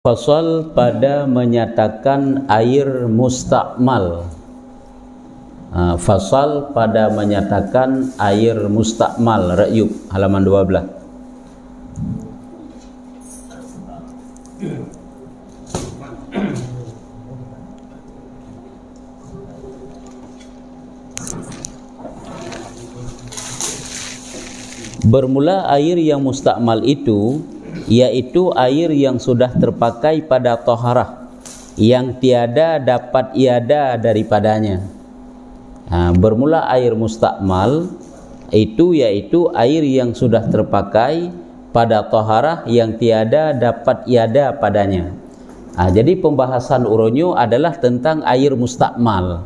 Fasal pada menyatakan air mustakmal. Fasal pada menyatakan air mustakmal. Ra'yub halaman 12. Bermula air yang mustakmal itu yaitu air yang sudah terpakai pada taharah yang tiada dapat iada daripadanya. Bermula air mustakmal itu yaitu air yang sudah terpakai pada taharah yang tiada dapat iada padanya. Jadi pembahasan uronyo adalah tentang air mustakmal.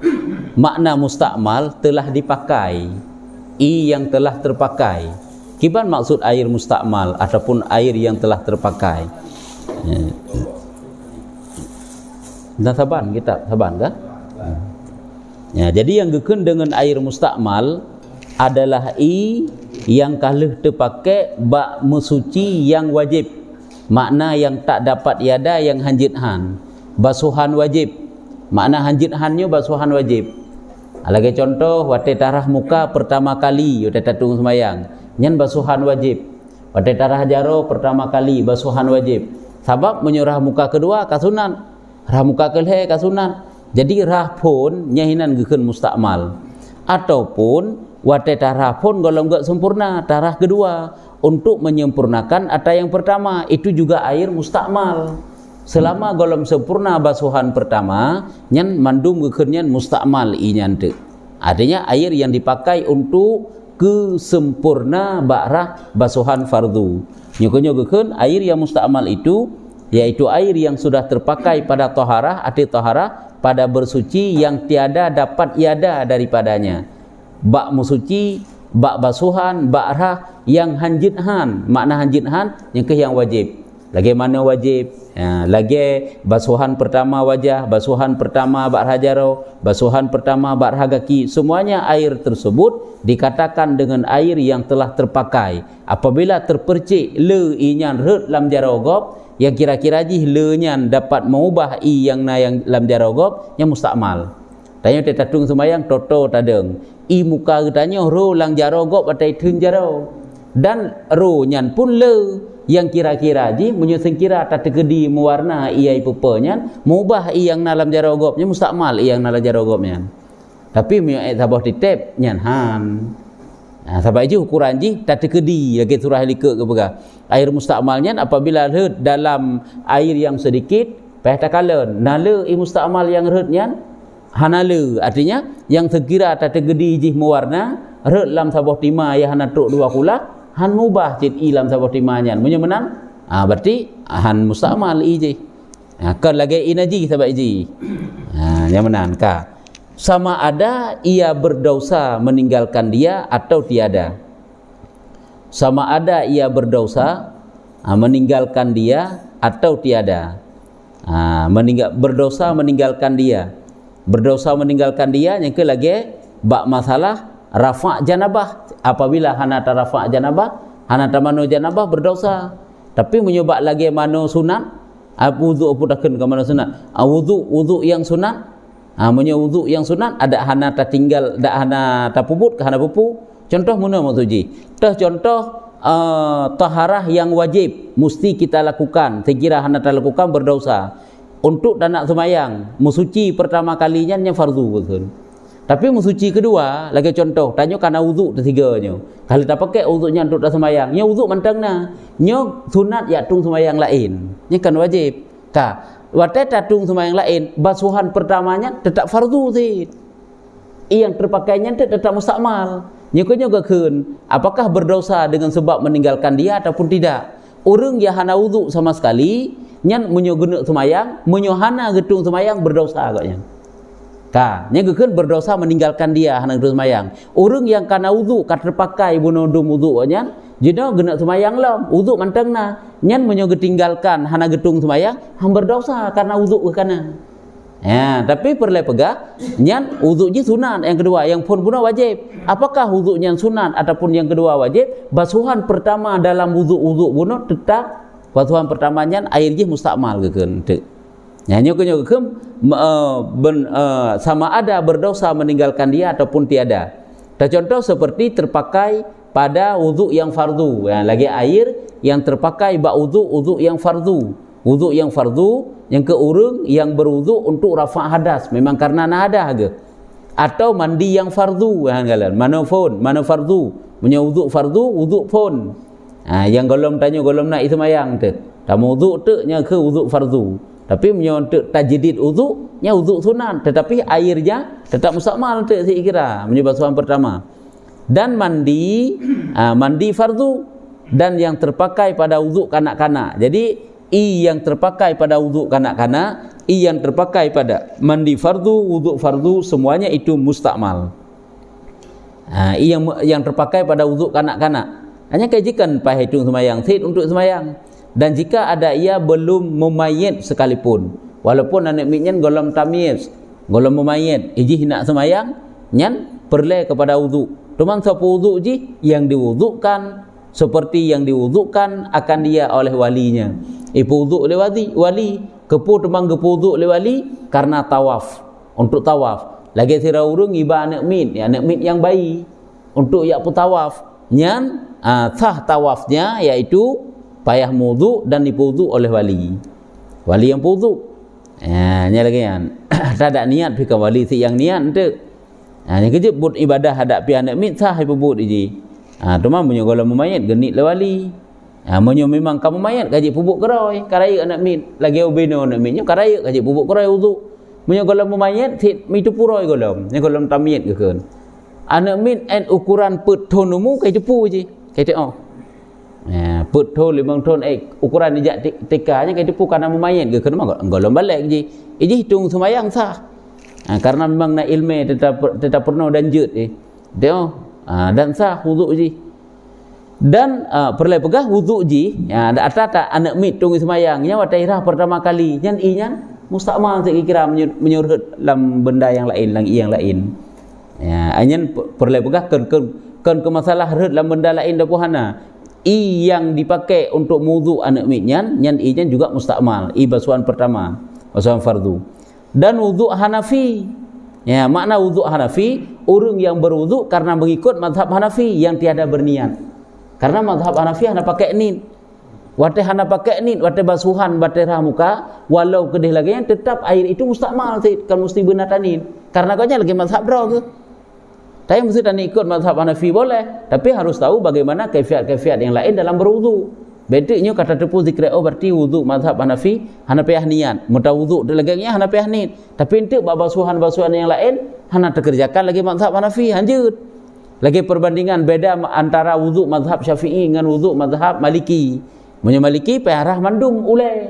Makna mustakmal telah dipakai, yang telah terpakai. Kiban maksud air mustakmal ataupun air yang telah terpakai. Dah saban kita saban kah? Jadi yang gekun dengan air mustakmal adalah yang kalih terpakai bak mesuci yang wajib. Makna yang tak dapat iada yang hanjit han. Basuhan wajib. Makna hanjit hannya basuhan wajib. Lagi contoh wate tarah muka pertama kali wate tatung semayang. Nyan basuhan wajib. Pada tarah jaro pertama kali basuhan wajib. Sebab menyerah muka kedua kasunan, rah muka kelih kasunan. Jadi rah pun nyahinan gekeun mustakmal. Ataupun wate tarah pun golong gak sempurna tarah kedua untuk menyempurnakan ada yang pertama, itu juga air mustakmal. Selama golong sempurna basuhan pertama, nyan mandum gekeun nyan mustakmal nyan teu. Artinya air yang dipakai untuk kesempurna ba'rah basuhan fardu. Nyukunyukukeun air yang mustakmal itu yaitu air yang sudah terpakai pada taharah atau taharah pada bersuci yang tiada dapat iada daripadanya. Bak musuci, bak basuhan, ba'rah yang hanjithan. Makna hanjithan yang wajib. Lagi mana wajib? Lagi basuhan pertama wajah, basuhan pertama ba'rah jaro, basuhan pertama ba'rah kaki. Semuanya air tersebut dikatakan dengan air yang telah terpakai. Apabila terpercik le inyan ret lam jarogop, yang kira-kira jih le nyan dapat mengubah yang lam jarogop, yang mustakmal. Tanya tetatung semayang toto tadeng. Muka katanya ro lang jarogop atai tun jaro. Dan ro nyan pun le yang kira-kira ji menyusun kira tak tergedi mewarna iai pupanya mengubah yang dalam jarogopnya mustakmal yang dalam jarogopnya. Tapi menyuai sabah titip nyan han. Sebab itu ukuran ji tak tergedi lagi surah likut ke pegah. Air mustakmalnya apabila red dalam air yang sedikit payah takalen. Nala mustakmal yang rednya hanala, artinya yang sekira tak tergedi ji mewarna red dalam sabah tima yang hana truk dua kula han mubah cit ilam sabah timanya punya menang. Berarti han mustakmal je. Kan lagi inaji sabab ji. Yang menang ka. Sama ada ia berdosa meninggalkan dia atau tiada. Sama ada ia berdosa meninggalkan dia atau tiada. Berdosa meninggalkan dia. Berdosa meninggalkan dia yang ke lagi bak masalah rafa' janabah. Apabila hana rafa' janabah, hana mano janabah berdosa. Tapi menyebab lagi mano sunat, wudu apa takkan ke mano sunat? Wudu yang sunat. Wudu yang sunat ada hana tertinggal, ada hana terpuput ke hana pupu. Contoh mana maksudji? Contoh taharah yang wajib mesti kita lakukan. Sekira hana terlakukan berdosa. Untuk dan nak semayang, musuci pertama kalinya yang fardu betul. Tapi musuci kedua, lagi contoh, tanya karena wudu ketiganya. Kalau tak pakai wudunya untuk dah semayang, nya wudu mantangna. Nya sunat ya tung semayang lain. Nya kan wajib. Wate tatung semayang lain, basuhan pertamanya tetap fardu sih. Yang terpakainya tetap mustakmal. Nya keun, apakah berdosa dengan sebab meninggalkan dia ataupun tidak? Orang yang hana wudu sama sekali, nya menyogenek semayang, menyohana getung semayang berdosa agaknya. Nya gekeun berdosa meninggalkan dia hana getung semayang. Orang yang kana wudu kat terpakai bunodum wudunya, jena genak semayang lam, wudu mantangna. Nyan menyoge tinggalkan hana getung semayang, ham berdosa karena wudu kana. Tapi perle pegah, nyan wudunya sunat yang kedua, yang pun puna wajib. Apakah wudunya sunat ataupun yang kedua wajib? Basuhan pertama dalam wudu bunuh tetap basuhan pertamanya air je mustakmal keun teu. Nya nyo keun sama ada berdosa meninggalkan dia ataupun tiada. Contoh seperti terpakai pada wuduk yang fardu, ya, lagi air yang terpakai bak wuduk yang fardu. Wuduk yang fardu yang ke urang yang berwuduk untuk rafa' hadas memang karena nahadah ke. Atau mandi yang fardu, ya kalian. Mana fardu? Punya wuduk fardu, wuduk pun. Yang golom tanya golom nak itu mayang tu. Tak wuduk tu nya ke wuduk fardu. Tapi punya untuk tajdid wuduk nya wuduk sunat, tetapi airnya tetap mustakmal tu saya kira. Punya basuhan pertama. Dan mandi fardu dan yang terpakai pada wuduk kanak-kanak. Jadi yang terpakai pada wuduk kanak-kanak, yang terpakai pada mandi fardu, wuduk fardu, semuanya itu mustakmal. Yang terpakai pada wuduk kanak-kanak hanya kajikan pai hitung semayang sid untuk semayang. Dan jika ada ia belum memayit sekalipun, walaupun anak mitnyan golom tamyiz, golom memayit, iji nak semayang nyan perle kepada wuduk. Cuman siapa wuduk ji yang diwudukkan seperti yang diwudukkan akan dia oleh walinya. Ipu wuduk oleh wali, kepu temang kepu wuduk oleh wali karena tawaf, untuk tawaf. Lagi sira urung iba anak mit yang bayi untuk yak pu tawaf. Nyan sah tawafnya iaitu payah wuduk dan dipuduk oleh wali yang wuduk. Nya lagi kan. Tak ada niat pi ke wali si yang niat tu. Ni kerja buat ibadah hadap pi anak mit sah ibu buat iji. Cuma punya kalau memayat genit le wali. Menyo memang kamu mayat gaji pupuk keroi, karaya anak mit lagi ubeno anak mitnya karaya gaji pupuk keroi wuduk. Menyo kalau memayat sit mitu puroi golom. Nya golom tamiyat ke keun. Anak mit en ukuran pet tonumu kai tepu je. Kai tengok. Pet ton 5 ton ukuran dijak tikanya kai tepu karena memayat ke keun mah golom balik je. Iji hitung semayang sah. Karena memang nak ilmu tetap pernah dan jut tengok. Dan sah wuduk je. Dan perlu pegah wuduk ji ada tak anak mit tunggu semayang nya watairah pertama kali nyan mustakmal saya kira menyurut dalam benda yang lain yang lain nyan perlu pegah kan ke masalah rut dalam benda lain dah puhana yang dipakai untuk wuduk anak mit nyan juga mustakmal basuhan pertama basuhan fardu. Dan wuduk Hanafi, makna wuduk Hanafi orang yang berwuduk karena mengikut mazhab Hanafi yang tiada berniat. Karena mazhab Hanafi hana pakai nit. Wate hana pakai nit, wate basuhan baterah muka, walau kedih lagi yang tetap air itu mustakmal kan mesti benar tanin. Karena kau lagi mazhab draw ke. Tapi mesti tak ikut mazhab Hanafi boleh, tapi harus tahu bagaimana kaifiat-kaifiat yang lain dalam berwudu. Bedanya kata tepu zikra berarti wudu mazhab Hanafi hana payah niat. Muta wudu laganya hana payah nit. Tapi untuk basuhan-basuhan yang lain hana terkerjakan lagi mazhab Hanafi hanjut. Lagi perbandingan beda antara wuduk mazhab Syafi'i dengan wuduk mazhab Maliki. Menyo Maliki payah rah mandum ulai.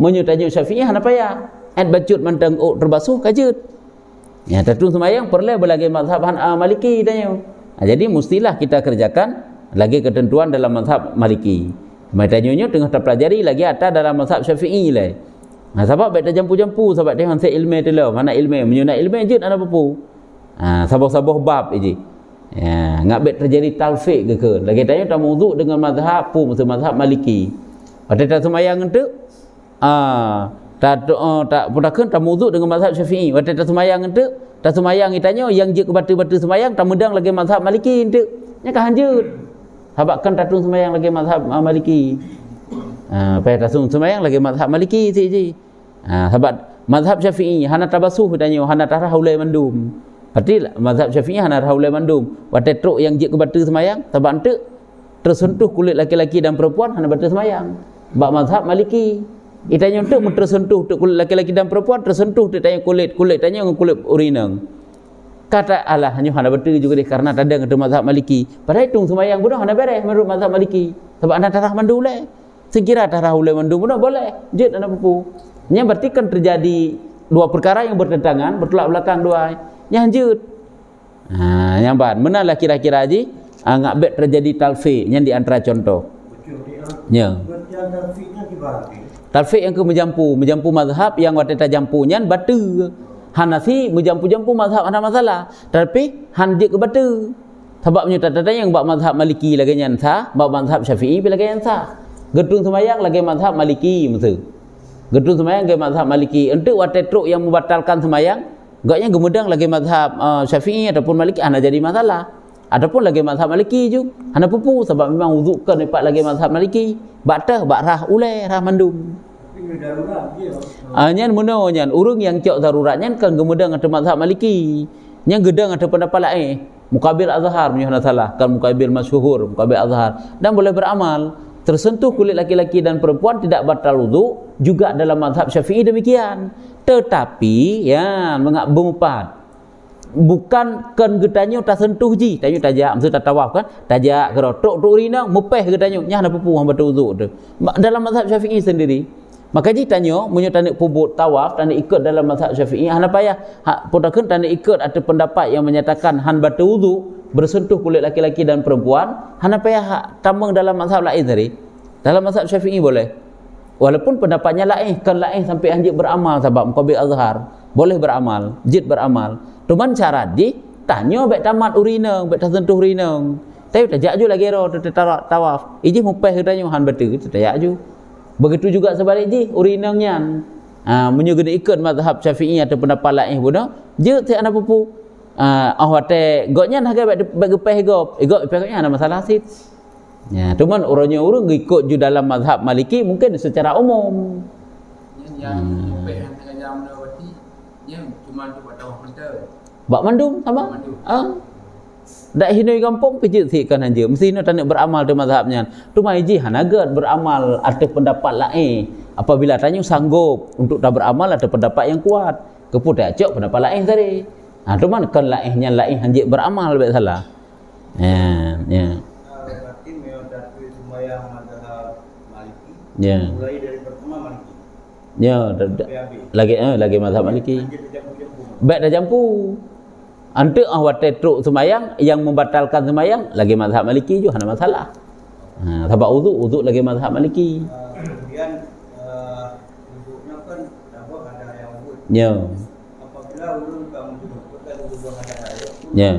Menyo tajuk Syafi'i hana payah. Bacut mantang terbasuh kajut. Tatung semayang perlu berlagi mazhab Maliki tanya. Jadi mestilah kita kerjakan lagi ketentuan dalam mazhab Maliki. Matanya tengah terpelajari lagi ada dalam mazhab Syafi'i lah. Sebab baik jampu-jampu sebab dia hansai ilmu tu lah. Mana ilmu? Menyo nak ilmu jut ana papu. Sabah-sabah bab je. Ngak bet terjadi talfiq ke lagi tanya tak wuduk dengan mazhab mazhab Maliki. Pada tak semayang tu tak putakeun tak wuduk dengan mazhab Syafi'i. Pada tak semayang tu tak semayang ditanya yang je ke batu-batu semayang tak mudang lagi mazhab Maliki tu. Nya ka hanjut. Sebab kan tatung semayang lagi mazhab Maliki. Pada tatung semayang lagi mazhab Maliki je. Sebab mazhab Syafi'i hana tabasuh tanya hana tarah ulai mandum. Berarti mazhab Syafi'i hana raulai mandum. Wate truk yang jik ke batu semayang, sebab ente tersentuh kulit laki-laki dan perempuan hana batu semayang. Bab mazhab Maliki, itanya untuk tersentuh kulit laki-laki dan perempuan tersentuh tanya kulit tanya dengan kulit urinang. Kata Allah hanya hana batu juga deh karena ada kata mazhab Maliki. Padahal hitung semayang bodoh hana beres menurut mazhab Maliki. Sebab anda tarah mandum le. Sekira tarah ulai mandum bodoh boleh. Jit anda pupu. Nya berarti kan terjadi dua perkara yang bertentangan, bertolak belakang dua. Yang hanjut. Yang ban menalah kira-kira haji ngak bet terjadi talfiq yang di antara contoh. Ya. Talfiq yang ke menjampu mazhab yang wateta jampunya batu. Hanafi menjampu mazhab ada masalah. Tapi hanjut ke batu. Sebabnya tata yang bab mazhab Maliki lagi yang sah, bab mazhab Syafi'i lagi yang sah. Gedung sembahyang lagi mazhab Maliki masa. Gedung sembahyang lagi mazhab Maliki. Untuk watai truk yang membatalkan sembahyang, agaknya gemudang lagi mazhab Syafi'i ataupun Maliki, ana jadi masalah. Adapun lagi mazhab Maliki je, ana pupu sebab memang wudukkan dapat lagi mazhab Maliki. Baktah bakrah ulai rah mandum. Tapi darurat dia. Nyan muno nyan urang yang cok darurat nyan kan gemudang ada mazhab Maliki. Nyan gedang ada pendapat lain. Mukabil azhar punya salah, kan mukabil masyhur, mukabil azhar dan boleh beramal. Tersentuh kulit laki-laki dan perempuan tidak batal wuduk juga dalam mazhab Syafi'i demikian. Tetapi ya berempat. Bukan kan getanyo tak sentuh ji, tanyo tajak, maksud tak tawaf kan? Tajak ke tok urina mepeh getanyo, nya ada pupu hamba wuduk tu. Dalam mazhab Syafi'i sendiri. Maka ji tanyo munyo tanik pubut tawaf, tanik ikut dalam mazhab Syafi'i, hana payah podakeun tanik ikut ada pendapat yang menyatakan han batal wuduk bersentuh kulit laki-laki dan perempuan, hana payah tambang dalam mazhab lain tadi. Dalam mazhab Syafi'i boleh. Walaupun pendapatnya lain, kan lain sampai anjik beramal sebab muqabil azhar, boleh beramal, jid beramal. Cuman syarat di tanya baik tamat urina, baik tersentuh urina. Tapi tajak ju lagi ro tawaf. Iji mupeh tanya han betul tajak ju. Begitu juga sebalik ji urina nyan. Menyugena ikut mazhab Syafi'i atau pendapat lain pun je ti ana pupu. Wate goknya nak bagi peh gop. Gop pehnya ada masalah sit. Ya, cuman orangnya orang ikut ju dalam mazhab Maliki mungkin secara umum. Yang pehan dengan yang menawati yang cuma tu buat tawaf mental. Bak mandum sama? Dak hinoi kampung pijit sikan hanja. Mesti nak tak beramal tu mazhabnya. Tu mai ji hanagat beramal ada pendapat lain. Apabila tanya sanggup untuk tak beramal ada pendapat yang kuat. Keput dak cok pendapat lain tadi. Tu man kan lainnya lain hanja beramal baik salah. Ya. Berarti memang dari sembahyang mazhab Maliki. Ya. Mulai dari pertama Maliki. Ya, lagi mazhab Maliki. Baik dah jampu. Ante watai truk sembahyang yang membatalkan sembahyang lagi mazhab Maliki juga ada masalah. Sebab uzuk lagi mazhab Maliki. Kemudian wuduknya kan dapat ada yang wuduk. Ya. Apabila wuduk kamu bukan wuduk ada raya. Ya.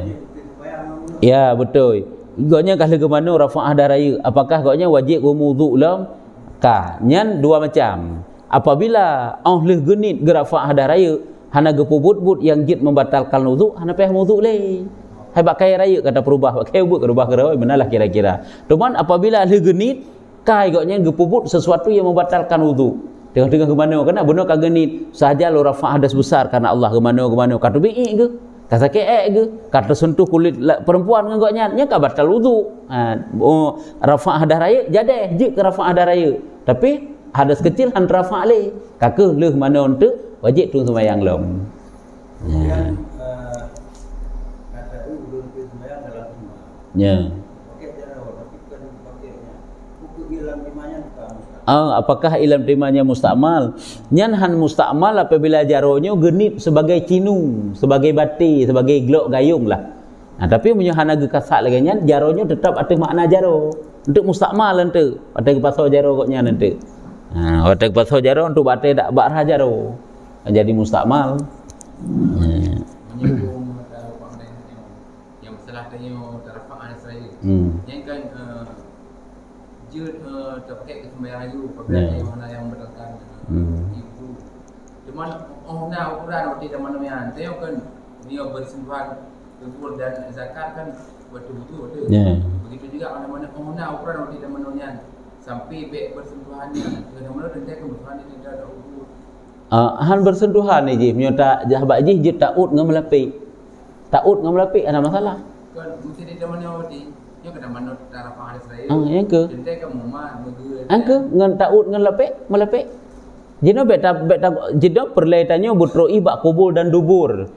Ya betul. Gaknya kalau ke mana rafa'ah daraya, apakah gaknya wajib wuduk lam? Kah nyan dua macam. Apabila leh genit ge rafa'ah daraya, hana ge pubut-but yang jid membatalkan wuduk, hana payah wuduk le. Hai bak kai raya kata perubah, bak kai wuduk ke rubah ke benalah kira-kira. Cuman apabila leh genit kai gaknya ge pubut sesuatu yang membatalkan wuduk. Tengah-tengah ke mana kena benar ka genit sahaja lo rafa'ah hadas besar karena Allah ke mana kata biik ke? Kata keek ke? Kata sentuh kulit perempuan dengan gaknya, nya ka batal wuduk. Rafa'ah daraya jadi je ke rafa'ah daraya. Tapi hadas kecil han rafa' le. Kaka leh mana untuk wajib tu sembahyang lom. Kemudian kata ulun ke sembahyang dalam rumah. Ya. Pakai cara tapi kan pakainya. Buku ilam timanya bukan mustahil. Apakah ilam timanya mustakmal? Nyan han mustakmal apabila jaronya genit sebagai cinu, sebagai bati, sebagai glok gayung lah. Tapi punya hana ge kasak lagi nyan jaronya tetap ada makna jaro. Untuk mustakmal ente. Pada ke pasal jaro koknya nanti. Pada ke pasal jaro untuk batai dak bakrah jaro. Jadi mustakmal. Menyambung yang masalah tanya rafa'ah saya. Yang kan je terpakai ke sembahyang itu apabila ada mana yang membatalkan itu. Cuman nak ukuran waktu zaman yang tanya kan dia bersentuhan kubur dan zakat kan betul-betul. Begitu juga mana-mana nak ukuran waktu zaman yang sampai baik bersentuhannya mana-mana dan dia kebutuhan tidak ada ukur. Han bersentuhan ni je menyata jahabat je taud ngam lapik. Taud ngam lapik ada masalah. Kan mesti dia mana waktu dia kena mana rafa'ah saya. Yang ke? Dia ke mumah begitu. Angke ngan taud ngan lapik, melapik. Jino beta jino perlaitannya butroi bak kubul dan dubur.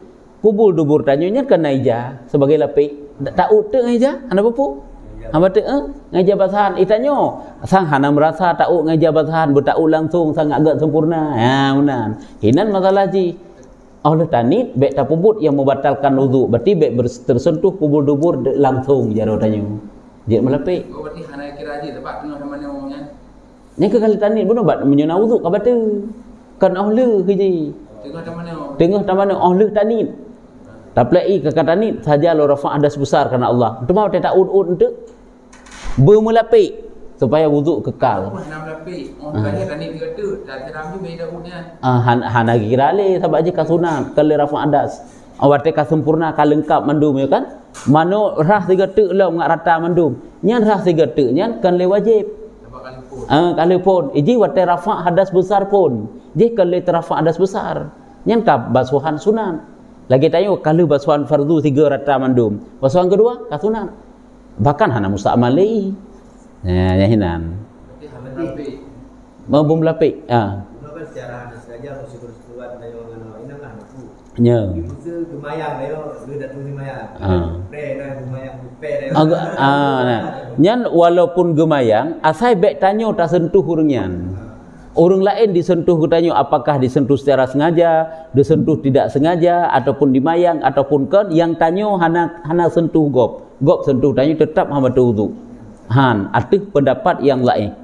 Kubul dubur tanyanya kan naija sebagai lapik. Taud tu naija, ana apa? Hamba tu ngaja basahan itanyo sang hana merasa tahu ngaja basahan bertahu langsung sang agak sempurna. Benar. Hinan masalah ji. Allah tanit baik tak pubut yang membatalkan wuduk. Berarti baik tersentuh kubul dubur langsung jaro tanyo. Dia melapik. Berarti hana kira ji tempat tengah mana omongnya. Nya ke kali tanit pun buat menyuna wuduk ka batu. Kan Allah ji. Tengah mana Allah tanit. Taplai kakak saja lo rafa'ah hadas besar karena Allah. Itu mau tak ud-ud untuk bermelapik supaya wuduk kekal. Apa enam lapis? Orang kaya tadi tiga tu, dah teram juga ida punya. Hana kira le sabab je kasuna kali rafa adas. Awate ka sempurna ka lengkap mandum ya kan? Mano rah tiga tu lah ngak rata mandum. Nyan rah tiga tu nyan kan le wajib. Sebab kali pun. Kali pun iji wate rafa hadas besar pun. Dia kali terafa hadas besar. Nyan ka basuhan sunat. Lagi tayo kalau basuhan fardu 3 rata mandum. Basuhan kedua ka sunat. Bahkan hana musta'mal lai. Ya hinan. Berarti hampir lapis. Mabum lapik. Itu kan secara hadis saja mesti bersetujuan dayo ngano inang lah aku. Nya. Itu gemayang dayo lu datang gemayang. Pre dah gemayang pe dayo. Nah. Nyan walaupun gemayang, asai bek tanyo tak sentuh urangnya. Orang lain disentuh katanya apakah disentuh secara sengaja, disentuh tidak sengaja ataupun dimayang ataupun kan yang tanyo hana sentuh gop. Gop sentuh tanyo tetap hamba wudu. Arti pendapat yang lain.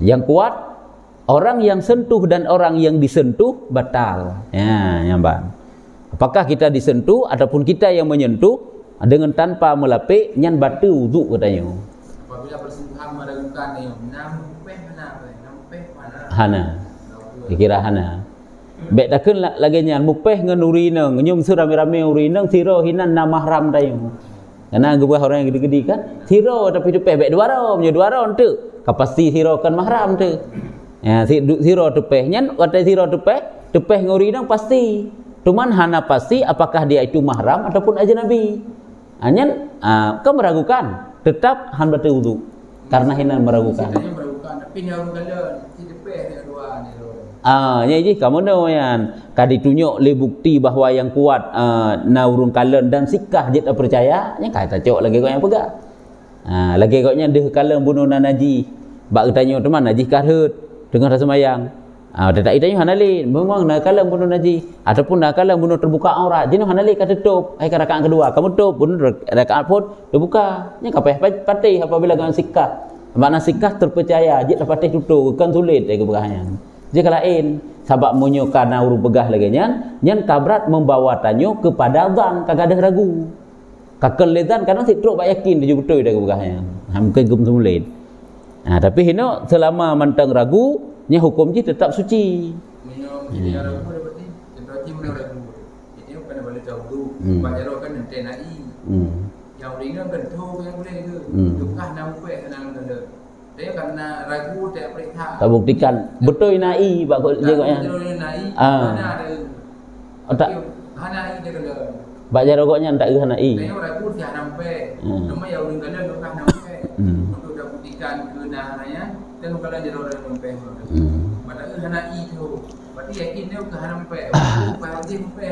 Yang kuat orang yang sentuh dan orang yang disentuh batal. Yang bang. Apakah kita disentuh ataupun kita yang menyentuh dengan tanpa melapik nyan batal wudu katanya. Apabila persentuhan meragukan ni, nampeh mana? Hana. Dikira hana. Bek takun lagi nyan mupeh ngan urinang, nyum surame-rame urinang siro hinan na mahram tayo. Karena gubah orang yang gede-gede kan, siro tapi tepeh bek dua rom tu. Kapasti siro kan mahram tu. Ya, siro tepeh nyan kata siro tepeh ngurinang pasti. Cuman hana pasti apakah dia itu mahram ataupun ajnabi. Nyan kau meragukan, tetap han batal wudu. Karena hinan meragukan. Kita meragukan tapi ni orang kala si tepeh dia dua ni. Jadi kamu no yan kadi tunjuk le bukti bahawa yang kuat na urung kalen dan sikah je tak percaya nya kata cok lagi kau yang pegang. Lagi kau nya deh kalen bunuh naji. Bak tanya teman naji karhut dengan rasa mayang. Tak itanya hanali memang na kalen bunuh naji ataupun na kalen bunuh terbuka aurat. Jino hanali kata tutup ai rakaat kedua kamu tutup bunuh rakaat pun terbuka. Nya kapeh patih apabila dengan sikah. Makna sikah terpercaya je tak patih tutup kan sulit ai keberahnya. Jika lain sabab munyo kana uru begah lagi nyan kabrat membawa tanyo kepada zan kagak ada ragu. Kakal lezan kadang sitruk bak yakin dia betul dah begahnya. Mungkin gum sulit. Tapi hino selama mantang ragu nya hukum ji tetap suci. Minum dia ragu berarti mana ragu. Ini bukan boleh tahu banyak orang kan nanti nai. Yang ringan kan tahu yang boleh ke. Tukah nama pe senang kena. Dia karena ragu tak periksa. Tak buktikan betul nai bak dia kok yang. Nai. Mana ada. Tak. Hanai dia kena. Bak jaro kok yang tak hanai. Dia ragu dia nampai. Cuma yang orang kena tukah nampai. Untuk dah buktikan kebenarannya dan kalau jaro orang nampai. Padahal hanai tu. Berarti yakin dia ke nampai. Pasti nampai.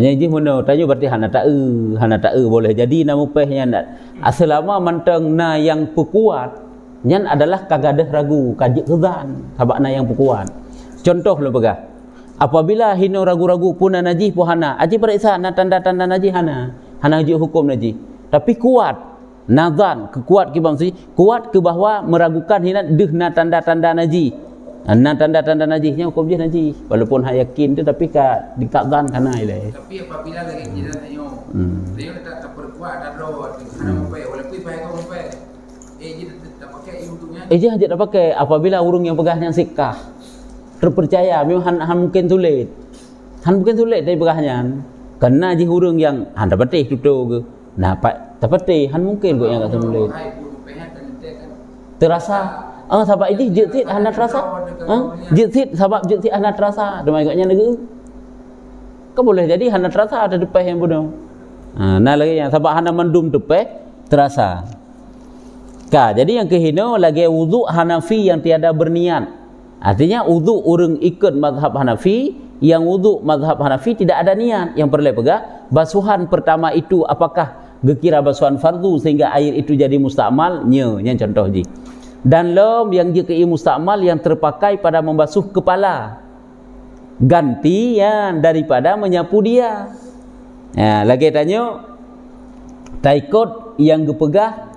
Nya ji mono tanyo berarti hana tak boleh jadi nama pehnya ndak. Selama mantang na yang pekuat nyan adalah kagadah ragu kajik zan sabakna yang kuat. Contoh lo pegah. Apabila hino ragu-ragu puna najis pohana, aji periksa na tanda-tanda najis hana ji hukum najis. Tapi kuat nazan kekuat ki bangsi, kuat ke bahwa meragukan hina deh na tanda-tanda najis. Na tanda-tanda najisnya hukum je najis. Walaupun hak yakin tu tapi ka dikazan kana ile. Tapi apabila lagi kita tanya, dia tak terperkuat ada roh, hana sampai walaupun payah kau sampai. Ijazah hajat tak pakai apabila urung yang pegahnya sikah terpercaya memang han mungkin sulit dari pegahnya kena ji urung yang han dapat tutup ke nah tak patih han mungkin kok yang tak sulit terasa sebab ini jetit han terasa jetit sebab jetit han terasa demai koknya negeri kau boleh jadi han terasa ada depan yang bunuh nah lagi yang sebab han mandum depan terasa. Jadi yang kehino lagi wudu Hanafi yang tiada berniat. Artinya wudu orang ikut mazhab Hanafi, yang wudu mazhab Hanafi tidak ada niat. Yang perlu pegang basuhan pertama itu apakah gekira basuhan fardu sehingga air itu jadi mustakmal? Nya contoh ji. Dan lom yang jika mustakmal yang terpakai pada membasuh kepala. Gantian daripada menyapu dia. Lagi tanya taikot yang gepegah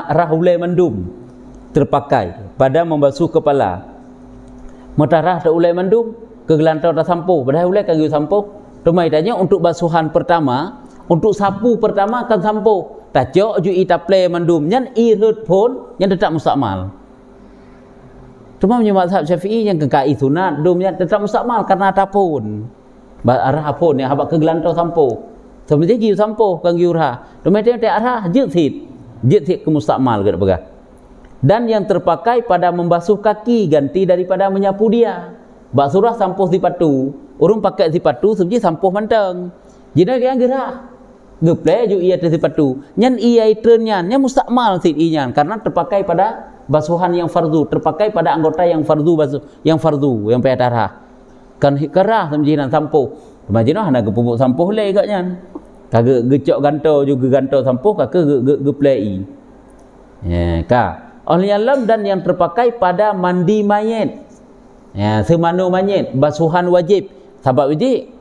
rahulai mandum terpakai pada membasuh kepala. Metarah tak ulai mandum ke gelantau tak sampo, padahal ulai kan sampo. Rumai tanya untuk basuhan pertama, untuk sapu pertama kan sampo. tajok ju itaple mandum nyan i hut pun nyan tetap mustakmal. Cuma punya mazhab Syafi'i yang kengkai sunat dum nyan tetap mustakmal karena tapun. Arah apun yang habak kegelantau sampo. Sebenarnya giu sampo kang giurha. Dometeng te arah jithit ke mustakmal ke pegah. Dan yang terpakai pada membasuh kaki ganti daripada menyapu dia. Bak surah sampo sipatu, urung pakai sipatu sebenarnya sampo manteng. Jina yang gerah. Geple ju ia sipatu. Nyan ia itrenyan, nya mustakmal sit inyan karena terpakai pada basuhan yang fardu, terpakai pada anggota yang fardu basuh, yang petarah. Kan kerah sebenarnya sampo. Imagine hana gepupuk sampo le katnya. Kagak gecok ganto juga ganto sampo kagak geplei. Ya, ka. Oleh alam dan yang terpakai pada mandi mayit. Ya, semano mayit basuhan wajib. Sebab ini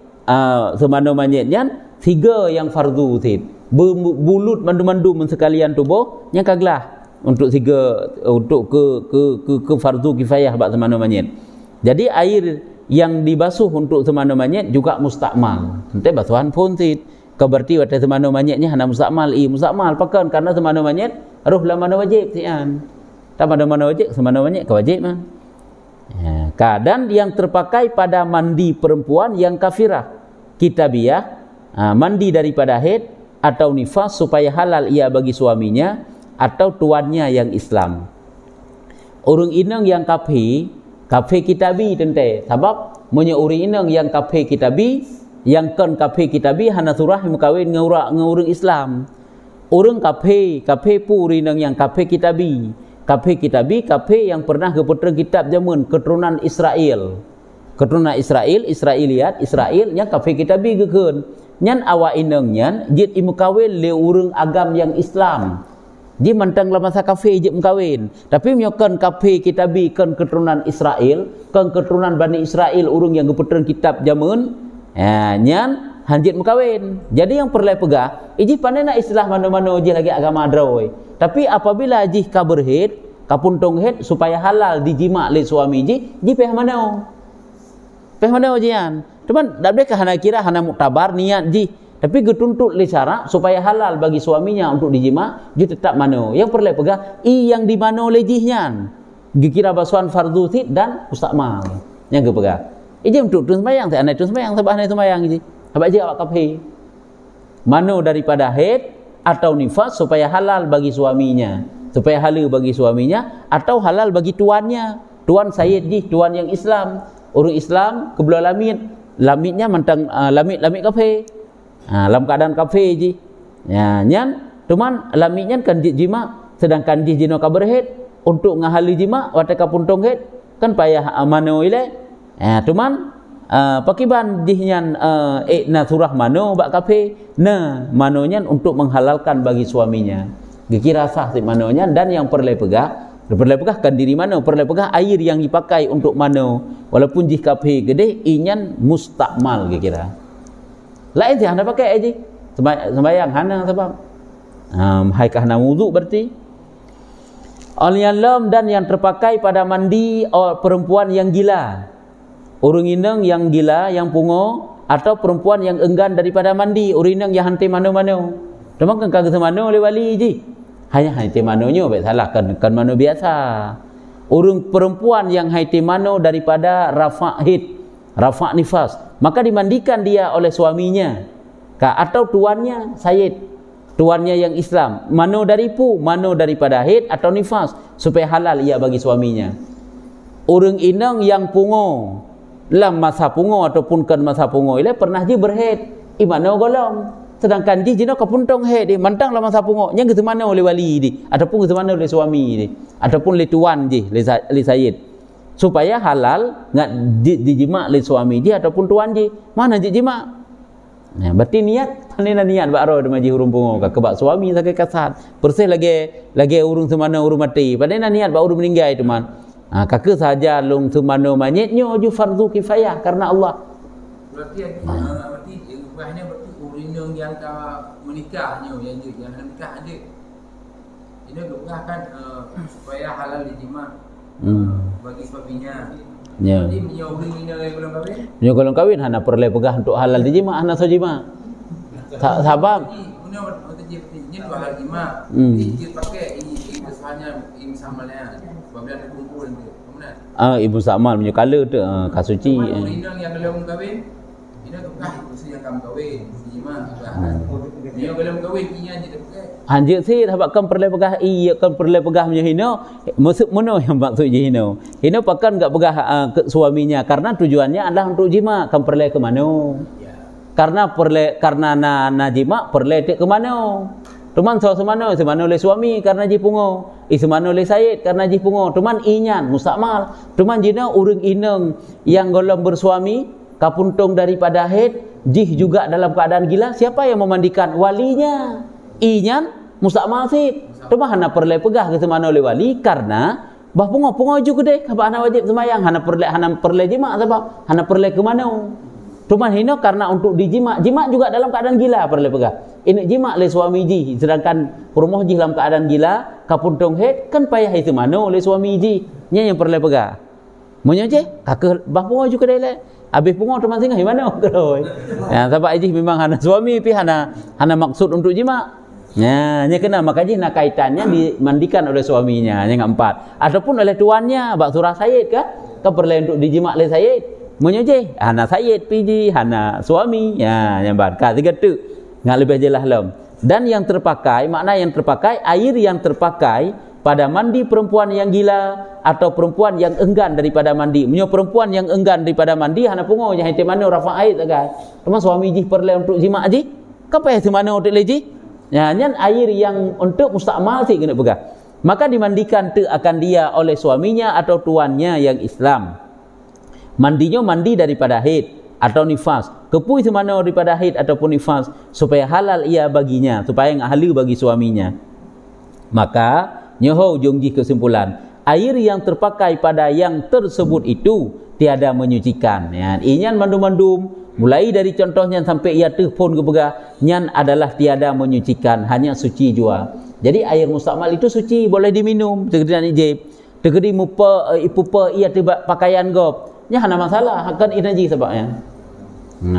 semano mayitnya 3 yang fardu sit. Bulut mandum-mandum sekalian tubuh yang kaglah untuk 3 untuk ke fardu kifayah bak semano mayit. Jadi air yang dibasuh untuk semano mayit juga mustakmal. Ente basuhan pun sit. Kau berarti waktu semano mayitnya hana mustakmal mustakmal pakan karena semano mayit ruh la mana wajib sian. Tak mana wajib semano mayit kewajib mah. Ya, keadaan yang terpakai pada mandi perempuan yang kafirah kitabiyah, mandi daripada haid atau nifas supaya halal ia bagi suaminya atau tuannya yang Islam. Orang inang yang kafir kitabi tente sebab munyo orang inang yang kafir kitabi yang kan kafir kitabi hana surah mukawin ngurang Islam. Orang kafir pu orang yang kafir kitabi yang pernah keputra kitab zaman keturunan Israel. Keturunan Israeliat yang kafir kitabi gekeun. Nyan awa inang nyan jit imukawin le urang agam yang Islam. Ji mantang la masa kafir jit mukawin. Tapi menyokan kafir kitabi kan keturunan Israel, kan keturunan Bani Israel urang yang keputra kitab zaman. Nyan hanjit mukawin. Jadi yang perlu pegah, iji pandai nak istilah mana-mana je lagi agama adrawai. Tapi apabila iji kaberhid, kapuntung hid supaya halal dijima oleh suami ji peh mana? Peh mana jian? Cuman dak boleh hana kira hana muktabar niat ji, tapi getuntut le syarat supaya halal bagi suaminya untuk dijima, ji tetap mana. Yang perlu pegah yang di mana le jihnya. Dikira basuhan fardu sit dan mustakmal. Yang ke pegah. Iji untuk tu sembahyang, tak anai tu sembahyang, sebab anai sembahyang iji. Sebab iji awak kafir. Mano daripada haid atau nifas supaya halal bagi suaminya, supaya halal bagi suaminya atau halal bagi tuannya. Tuan Sayyid ji, tuan yang Islam. Orang Islam kebelah lamitnya mantang lamit kafir. Dalam keadaan kafir ji. Ya, nyan cuman lamitnya kan jima, sedangkan ji jino kaberhid untuk ngahali jima wataka puntung haid kan payah mano ile. Cuman pakiban jihnya na surah mano bak kafe na manonya untuk menghalalkan bagi suaminya. Dikira sah si manonya dan yang perlu pegah kan diri mano, perlu pegah air yang dipakai untuk mano walaupun jih kafe gede inyan mustakmal kira. Lain sih hana pakai aja sembayang hana sebab haikah na wudu berarti. Al-yalam dan yang terpakai pada mandi perempuan yang gila. Orang inang yang gila, yang pungo atau perempuan yang enggan daripada mandi, orang inang yang hanti mano-mano. Cuma kan kagak semano oleh wali je. Hanya hanti manonyo baik salah kan mano biasa. Orang perempuan yang hanti mano daripada rafa' nifas, maka dimandikan dia oleh suaminya. Atau tuannya Sayyid, tuannya yang Islam. Mano daripada haid atau nifas supaya halal ia bagi suaminya. Orang inang yang pungo lam masa pungo ataupun kan masa pungo ile pernah ji berhaid imano golong sedangkan ji jino kapuntong haid di mantang lam masa pungo yang ke mana oleh wali di ataupun ke mana oleh suami di ataupun le tuan ji le Sayyid supaya halal ngat dijima le suami ji ataupun tuan ji mana ji jima. Nah, berarti niat panena niat bak ro de maji hurung pungo ka bak suami sakai kasat persih lagi urung semana urung mati panena niat bak urung meninggal itu man. Kakak saja lung semano manyetnya ju fardu kifayah karena Allah. Berarti rupanya orang yang menikahnya yang nikah ada. Ini berkahkan supaya halal dijima bagi suaminya. Ya. Jadi orang ini belum kawin. Nyo kalau kawin hana perlu pegah untuk halal dijima hana sojima. Sabab. Ini bahal jima. Ijit pakai kesalahannya misalnya apabila ada kumpul nanti. Kemudian Ibu Sakmal punya kala tu kasuci. Inang yang belum kahwin, ini tukah usia yang kamu kahwin, jima. Dia belum kahwin, inya je pakai. Anjir sih sebabkan perlu pegah kan perlu pegah punya hino maksud mana yang maksud je hino pakan enggak pegah ke suaminya karena tujuannya adalah untuk jima kan perlu ke mana karena na jima perlu ke mana teman semana oleh suami karena ji pungo semana oleh Said karena ji pungo teman inyan mustakmal teman jina urang ineng yang golong bersuami kapuntung daripada haid jih juga dalam keadaan gila siapa yang memandikan walinya inyan mustakmal sih teman hana perlu pegah ke semana oleh wali karena bah pungo juga deh kabah hana wajib semayang hana perlu jima sebab hana perlu ke mana teman hino karena untuk dijima juga dalam keadaan gila perlu pegah ini jima oleh suami ji sedangkan rumah ji dalam keadaan gila kapuntung head kan payah itu mana oleh suami ji nya yang perlu pegah munyo je kakak bah pungo juga deh le habis pungo teman singgah mana keroi ya sebab ji memang hana suami pi hana maksud untuk jima nya kena makanya nak kaitannya dimandikan oleh suaminya yang keempat ataupun oleh tuannya bak surah Said kan perlu untuk dijima oleh Said munyo je hana Said piji hana suami ya yang barka tiga tu ngak lebih jelas lom dan yang terpakai makna yang terpakai air yang terpakai pada mandi perempuan yang gila atau perempuan yang enggan daripada mandi munyo perempuan yang enggan daripada mandi hana pungo je hati mana rafa air tak kan teman suami ji perlu untuk jima ji kapai semana untuk leji ya nyan air yang untuk mustakmal sih kena pegang maka dimandikan tu akan dia oleh suaminya atau tuannya yang Islam mandinya mandi daripada haid atau nifas kepui semana daripada haid ataupun nifas supaya halal ia baginya supaya halal bagi suaminya maka nyoho jongji kesimpulan air yang terpakai pada yang tersebut itu tiada menyucikan ya inyan mandum-mandum mulai dari contohnya sampai ia pun kepegah nyan adalah tiada menyucikan hanya suci jua jadi air mustakmal itu suci boleh diminum tegedi ijib tegedi mupa ipupa ia tiba pakaian gop nya hana masalah akan inaji sebabnya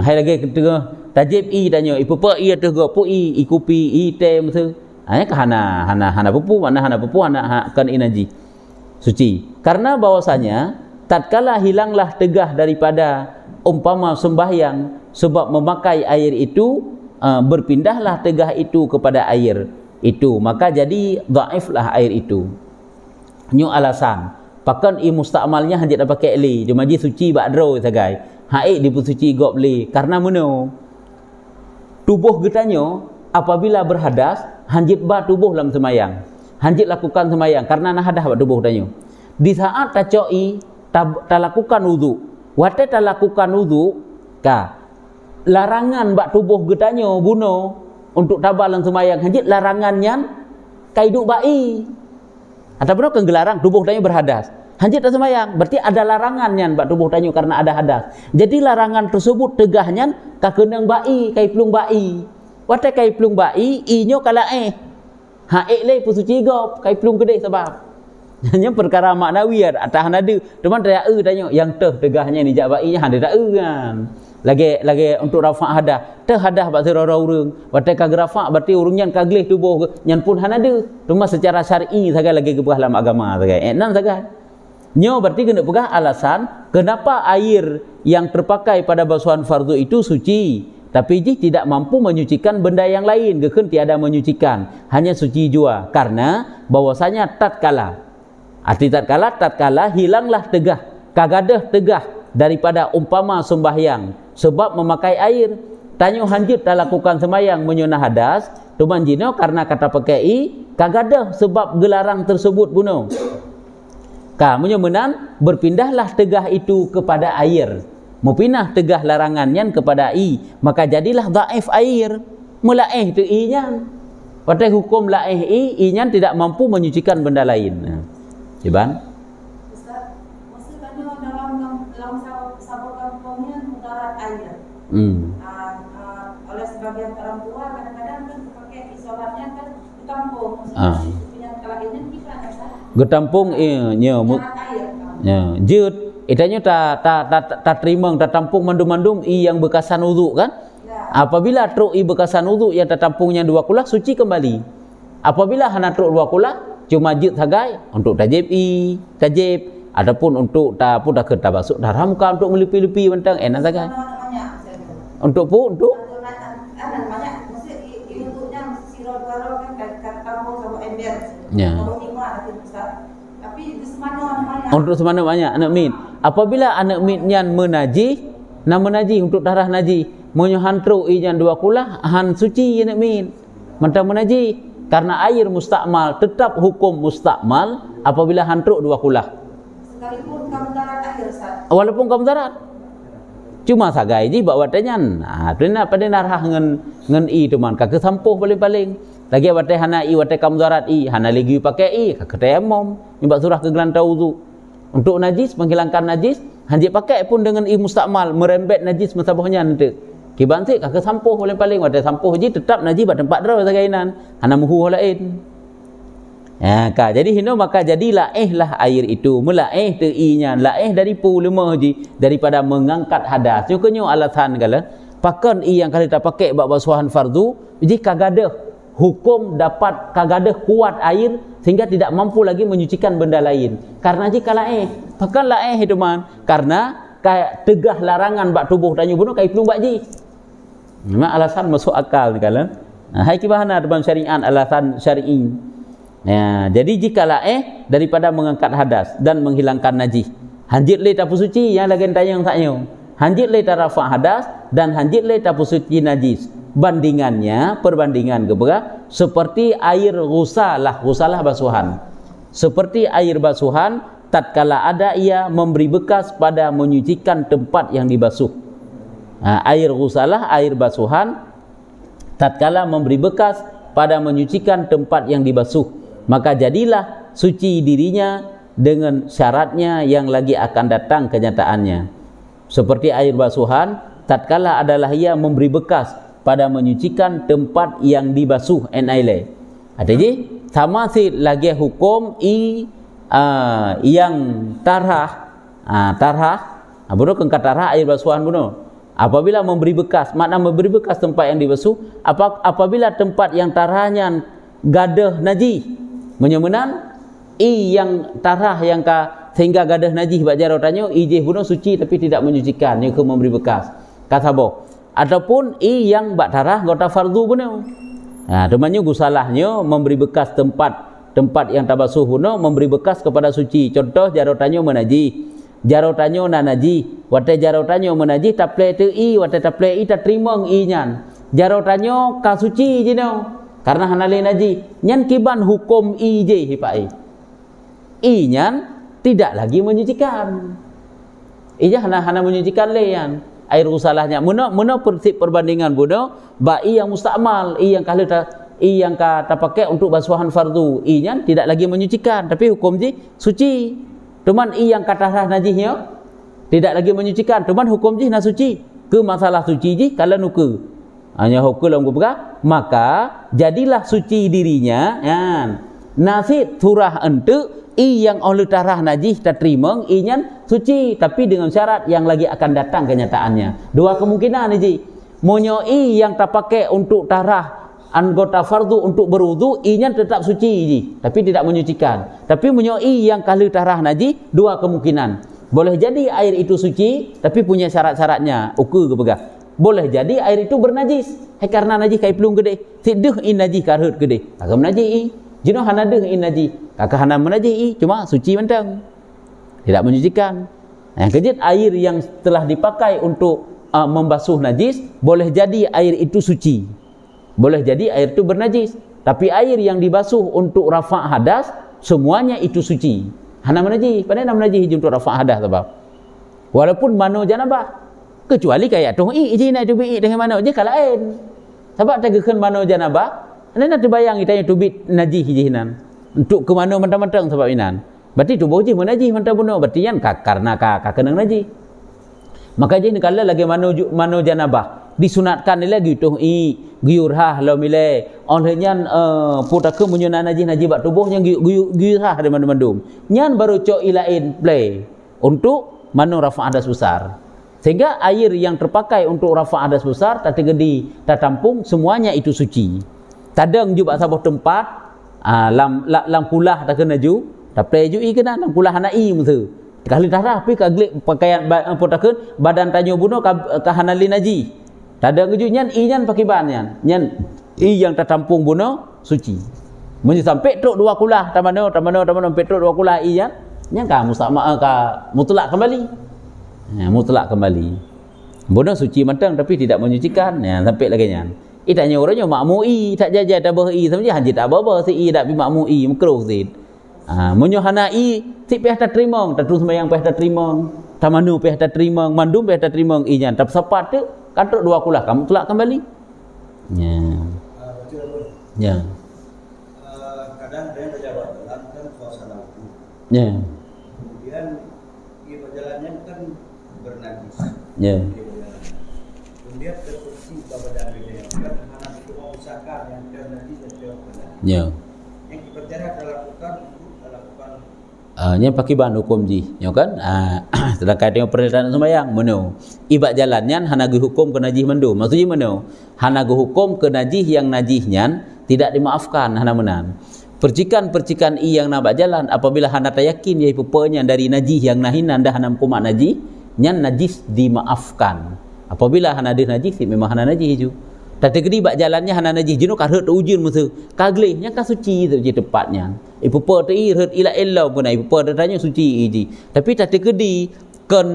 hai lagi ketengah tajib i tanyo ipupa ia tego pui ikupi i tem tu hana pupu mana hana pupu hana akan inaji suci karena bahwasanya tatkala hilanglah tegah daripada umpama sembahyang sebab memakai air itu berpindahlah tegah itu kepada air itu maka jadi dhaiflah air itu nyu alasan pakan i mustakmalnya hanjit dak pakai li cuma ji suci bakdro sagai haid dipusuci gop li karena meno tubuh getanyo apabila berhadas hanjit ba tubuh dalam semayang hanjit lakukan semayang karena nah hadah ba tubuh tanyo di saat tacoi ta lakukan wudu wate ta lakukan wudu ka larangan bak tubuh getanyo buno untuk tabalan semayang hanjit larangannya kaiduk bai ataupun kan gelarang tubuh tanyo berhadas hanjit tak semayang berarti ada larangannya bak tubuh tanyo karena ada hadas jadi larangan tersebut tegahnya ka kenang bai kai plung bai wate kai plung bai inyo kala haik le pusuci gop kai plung gede sebab hanya perkara maknawi atah nada teman ria tanyo yang tegahnya ni jak bainya handa tak kan lagi untuk rafa hadah hadah bak serora urang wate ka rafa berarti urang nyan kagleh tubuh nyan pun hanada cuma secara syar'i sagai lagi kebah dalam agama sagai enan sagai nyo berarti kena pegah alasan kenapa air yang terpakai pada basuhan fardu itu suci tapi jih tidak mampu menyucikan benda yang lain geken tiada menyucikan hanya suci jua karena bahwasanya tatkala hilanglah tegah kagadah tegah daripada umpama sembahyang sebab memakai air tanyo hanjut dah lakukan sembahyang menyunah hadas tuman jino karena kata pakai kagadah sebab gelarang tersebut buno kamunya menan berpindahlah tegah itu kepada air mupinah tegah larangannya kepada maka jadilah dhaif air mulaih tu nya pada hukum laih nya tidak mampu menyucikan benda lain Iban? Ustaz, maksudnya dalam sabuk kampungnya mudarat air. Oleh sebagian orang tua kadang-kadang kan pakai isolatnya kan di kampung. Punya kelainnya kita ada salah. Getampung jut itanya ta terima ta tampung mandum-mandum yang bekasan wudu kan? Ya. Apabila truk bekasan wudu yang tertampungnya 2 kulah suci kembali. Apabila hana truk dua kula cuma jit sagai untuk tajib ataupun untuk tak pun dah ke tabasuk dah ramka untuk melepi-lepi bentang enak sagai. Untuk anak banyak mesti bentuknya siro dua kan kata kampung sama ember. Ya. Kalau lima nanti besar. Tapi di semana banyak. Untuk semana banyak anak min. Apabila anak minnya menajis, nak menajis untuk darah najis, monyo hantru ijan dua kulah han suci anak min. Mentang menajis karena air mustakmal tetap hukum mustakmal apabila hantruk dua kulah. Sekalipun kamu darat air Ustaz. Walaupun kamu darat. Cuma sagai ji bawa tanyan. Tu nak pada narah ngen i tu man kak sampuh paling-paling. Lagi watai hana i watai kamu darat i, hana lagi pakai i, kak tayamum, nyebab surah ke gelantau wudu. Untuk najis menghilangkan najis, hanjik pakai pun dengan i mustakmal merembet najis masabahnya nanti. Kiban sik kak sampuh paling-paling watai sampuh ji tetap najis pada tempat draw sagainan. Hana muhu lain. Ya, jadi hino maka jadilah lah air itu melaih te i-nya laih dari lemah ji daripada mengangkat hadas. Nyukunyo alasan kala pakan i yang kali tak pakai bab basuhan fardu ji kagadah hukum dapat kagadah kuat air sehingga tidak mampu lagi menyucikan benda lain. Karena jika laih pakan laih itu man karena kayak tegah larangan bab tubuh tanyu bunuh kai pelum bak ji. Memang alasan masuk akal kala. Hai kibahana dalam syariat alasan syar'i. Ya, jadi jika daripada mengangkat hadas dan menghilangkan najis, hanjit le tapu suci yang lagi tayang taknya. Hanjit le tarafa hadas dan hanjit le tapu suci najis. Perbandingan kepada seperti air ghusalah basuhan. Seperti air basuhan tatkala ada ia memberi bekas pada menyucikan tempat yang dibasuh. Air ghusalah, air basuhan tatkala memberi bekas pada menyucikan tempat yang dibasuh. Maka jadilah suci dirinya dengan syaratnya yang lagi akan datang kenyataannya. Seperti air basuhan, tatkala adalah ia memberi bekas pada menyucikan tempat yang dibasuh enaile. Artinya sama si lagi hukum yang tarah bunuh kengkat tarah air basuhan bunuh. Apabila memberi bekas, makna memberi bekas tempat yang dibasuh, apabila tempat yang tarahnya gadah najis. Menyemenan yang tarah yang sehingga gadah najis bak jarau tanyo ijih bunuh suci tapi tidak menyucikan yang ke memberi bekas kata boh ataupun yang bak tarah gota fardu bunuh. Temannya gusalahnya memberi bekas tempat yang tabasuh bunuh memberi bekas kepada suci. Contoh jarau tanyo menajis, jarau tanyo na najis, watai jarau tanyo menajis taple te watai taple tak terima nyan jarau tanyo ka suci jino karena hanale naji nyan kiban hukum ije hipai nyan tidak lagi menyucikan ija hana menyucikan leyan air usalahnya muna prinsip perbandingan bodoh bai yang mustakmal yang kalau yang kata pakai untuk basuhan fardu nyan tidak lagi menyucikan tapi hukum ji suci cuman yang kata najisnya tidak lagi menyucikan cuman hukum ji na suci ke masalah suci ji kalau nuke hanya hukum dalam kubra maka jadilah suci dirinya nasi turah ente yang oleh tarah najis tak terima nyan suci tapi dengan syarat yang lagi akan datang kenyataannya. Dua kemungkinan ni monyo yang tak pakai untuk tarah anggota fardu untuk berwudu nyan tetap suci tapi tidak menyucikan. Tapi monyo yang kali tarah najis dua kemungkinan. Boleh jadi air itu suci tapi punya syarat-syaratnya. Ukur ke pegang. Boleh jadi air itu bernajis. Karena najis kai pelung gede. Tideh najis karut gede. Kakak menajis jenuh hana deh najis. Kakak hana menajis cuma suci mentang. Tidak menyucikan. Yang kejut air yang telah dipakai untuk membasuh najis boleh jadi air itu suci. Boleh jadi air itu bernajis. Tapi air yang dibasuh untuk rafa' hadas semuanya itu suci. Hana menajis. Padahal menajis untuk rafa' hadas sebab. Walaupun mano janabah. Kecuali kayak tu izin nak tubik dengan mana je kalau lain sebab tegekan mana janabah anda nak terbayang kita yang tubik najis jinan untuk ke mana mentang-mentang sebab inan berarti tubuh je menajis mentang bunuh berarti kan karena kena najis maka je kalau lagi mana janabah disunatkan lagi tu giurah lo mile onhenyan putaka menyuna najis bak tubuh yang giurah de mandum nyan baru cok ilain play untuk manu rafa' hadas besar. Sehingga air yang terpakai untuk rafa' hadas besar tak tergedi, tak tampung semuanya itu suci. Tadang juga sabah tempat lam kulah tak kena ju tapi ju i kena lam kulah hana i mutu kali darah pi kaglik pakaian apa tak badan tanyo buno ka hanali naji tada ngeju nyan i nyan pakiban nyan i yang tertampung buno suci mun sampai truk dua kulah tamano petruk dua kulah i nyan ka mustama ka mutlak kembali mutlak kembali buno suci matang tapi tidak menyucikan sampai lagi nyan i tak nyoranya makmui tak jaja tak beri sebenarnya haji tak apa si i tak pi makmui makruh sit munyo hana i si peh tak terima tak terus sembahyang peh tak terima tamanu peh tak terima mandum peh tak terima i nyan tak sepat tu katruk dua kulah kamu tolak kembali ya kadang ada yang berjalan kan suasana hukum. Kemudian di perjalanannya kan bernajis. Kemudian terkursi badan beda kan hana itu mau usahakan yang ternajis dan terkena. Yang dipercaya lakukan untuk lakukan nya pakiban hukum ji kan sedangkan dengan perintah sembahyang meno ibat jalannya hana ge hukum ke najis mendum maksudnya meno hana ge hukum ke najis yang najisnya tidak dimaafkan hana menan percikan-percikan i yang nak jalan apabila hana tayakin ia pupanya dari najis yang nahinan dah hana kumat najis nyan najis dimaafkan apabila hana ada najis memang hana najis ju tak tegedi bak jalannya hana najis jino karhet ujun musuh kaglih nya ka suci tu je tepatnya ipupa tu i ret ila illa pun ipupa datanya suci iji tapi tak tegedi kan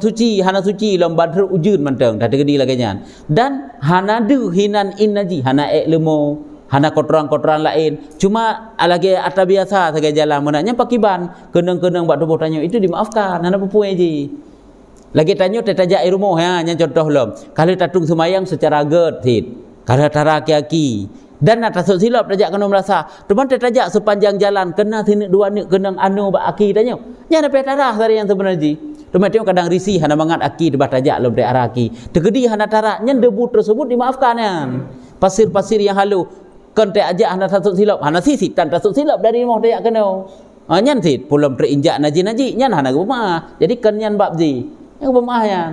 suci hana suci lam badr ujun manteng tak tegedi lagi nyan dan hana du hinan in najis hana lemo hana kotoran-kotoran lain cuma lagi atas biasa saja jalan menanya pakiban kenang-kenang bak tubuh tanya itu dimaafkan hana pupuai ji lagi tanya tertajak air rumah nya contoh lom kalau tatung semayang secara gedhit kalau tara aki-aki dan atas silap tajak kena merasa teman tertajak sepanjang jalan kena sini dua ni kena anu bak aki tanya nya ada petarah dari yang sebenarnya teman tengok kadang risih hana mangat aki debah tajak lom dari arah aki tegedi hana tara nya debu tersebut dimaafkan pasir-pasir yang halu kan tajak hana tasuk silap hana sisi tan tasuk silap dari rumah tajak kena nyan sit pulam terinjak naji-naji nyan hana rumah jadi kan nyan bab ji yang pemahayan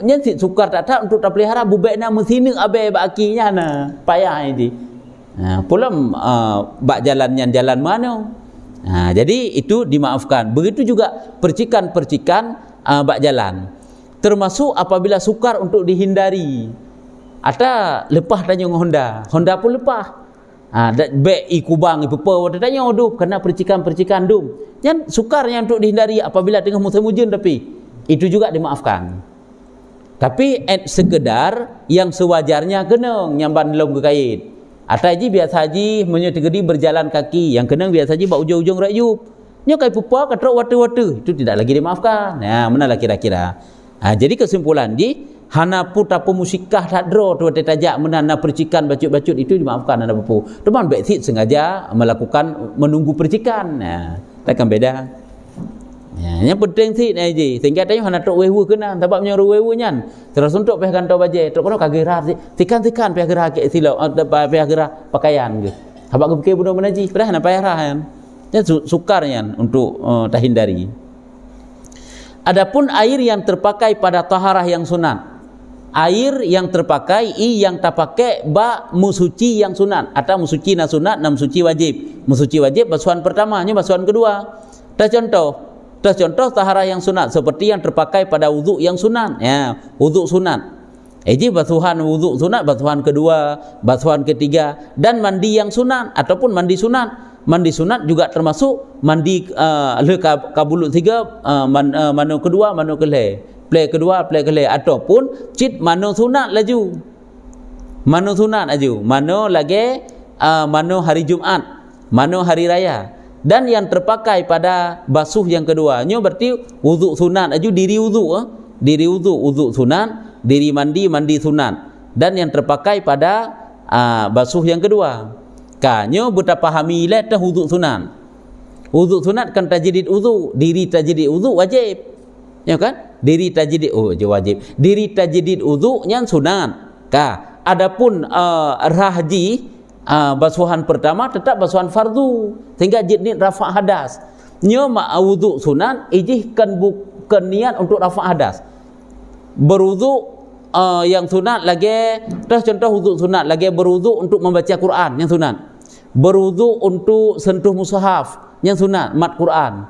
nyen si sukar tak untuk tak pelihara bubekna mesina abe bakinya na payah ini pulam bak jalannya jalan mana jadi itu dimaafkan begitu juga percikan-percikan bak jalan termasuk apabila sukar untuk dihindari ada lepah tanya Honda pun lepah bek ikubang ipupa wada tanya oduh kena percikan-percikan dum yang sukarnya untuk dihindari apabila tengah musim hujan tapi itu juga dimaafkan tapi sekedar yang sewajarnya kena nyamban dalam kekait atau haji biasa haji menyetegedi berjalan kaki yang kena biasa haji bak ujung-ujung rayup nya kai pupa katrok watu-watu itu tidak lagi dimaafkan manalah kira-kira jadi kesimpulan hana puta pemusikah tak dro tu tajak menana percikan bacut-bacut itu dimaafkan hana pupu teman baik sengaja melakukan menunggu percikan takkan beda yang penting sih ji sehingga tanya hana tok wewu kena sebab nya wewu nyan terus untuk peh kantau baje tok kono kagerah tikan peh gerah ke silau peh gerah pakaian ge habak ke budak menaji pada hana payah kan sukarnya untuk terhindari adapun air yang terpakai pada taharah yang sunat air yang terpakai yang tak pakai ba musuci yang sunat atau musuci na sunat na musuci wajib basuhan pertamanya basuhan kedua contoh taharah yang sunat seperti yang terpakai pada wuduk yang sunat wuduk sunat jadi basuhan wuduk sunat basuhan kedua basuhan ketiga dan mandi yang sunat ataupun mandi sunat juga termasuk mandi kabulut tiga manu kedua manu kelih play kedua play kelih ataupun cit mano sunat laju mano lagi mano hari Jumaat mano hari raya dan yang terpakai pada basuh yang kedua nyo berarti wuduk sunat laju diri wuduk sunat diri mandi sunat dan yang terpakai pada basuh yang kedua kanyo bertapahami letah wuduk sunat kan tajdid wuduk diri tajdid wuduk wajib ya kan diri tajdid wajib diri tajdid wuduk yang sunat adapun haji basuhan pertama tetap basuhan fardu sehingga jidid rafa' hadas nyo ma wuduk sunat ijih kan bukan niat untuk rafa' hadas berwuduk yang sunat lagi, terus contoh wuduk sunat lagi berwuduk untuk membaca Quran yang sunat. Berwuduk untuk sentuh mushaf yang sunat, mat Quran.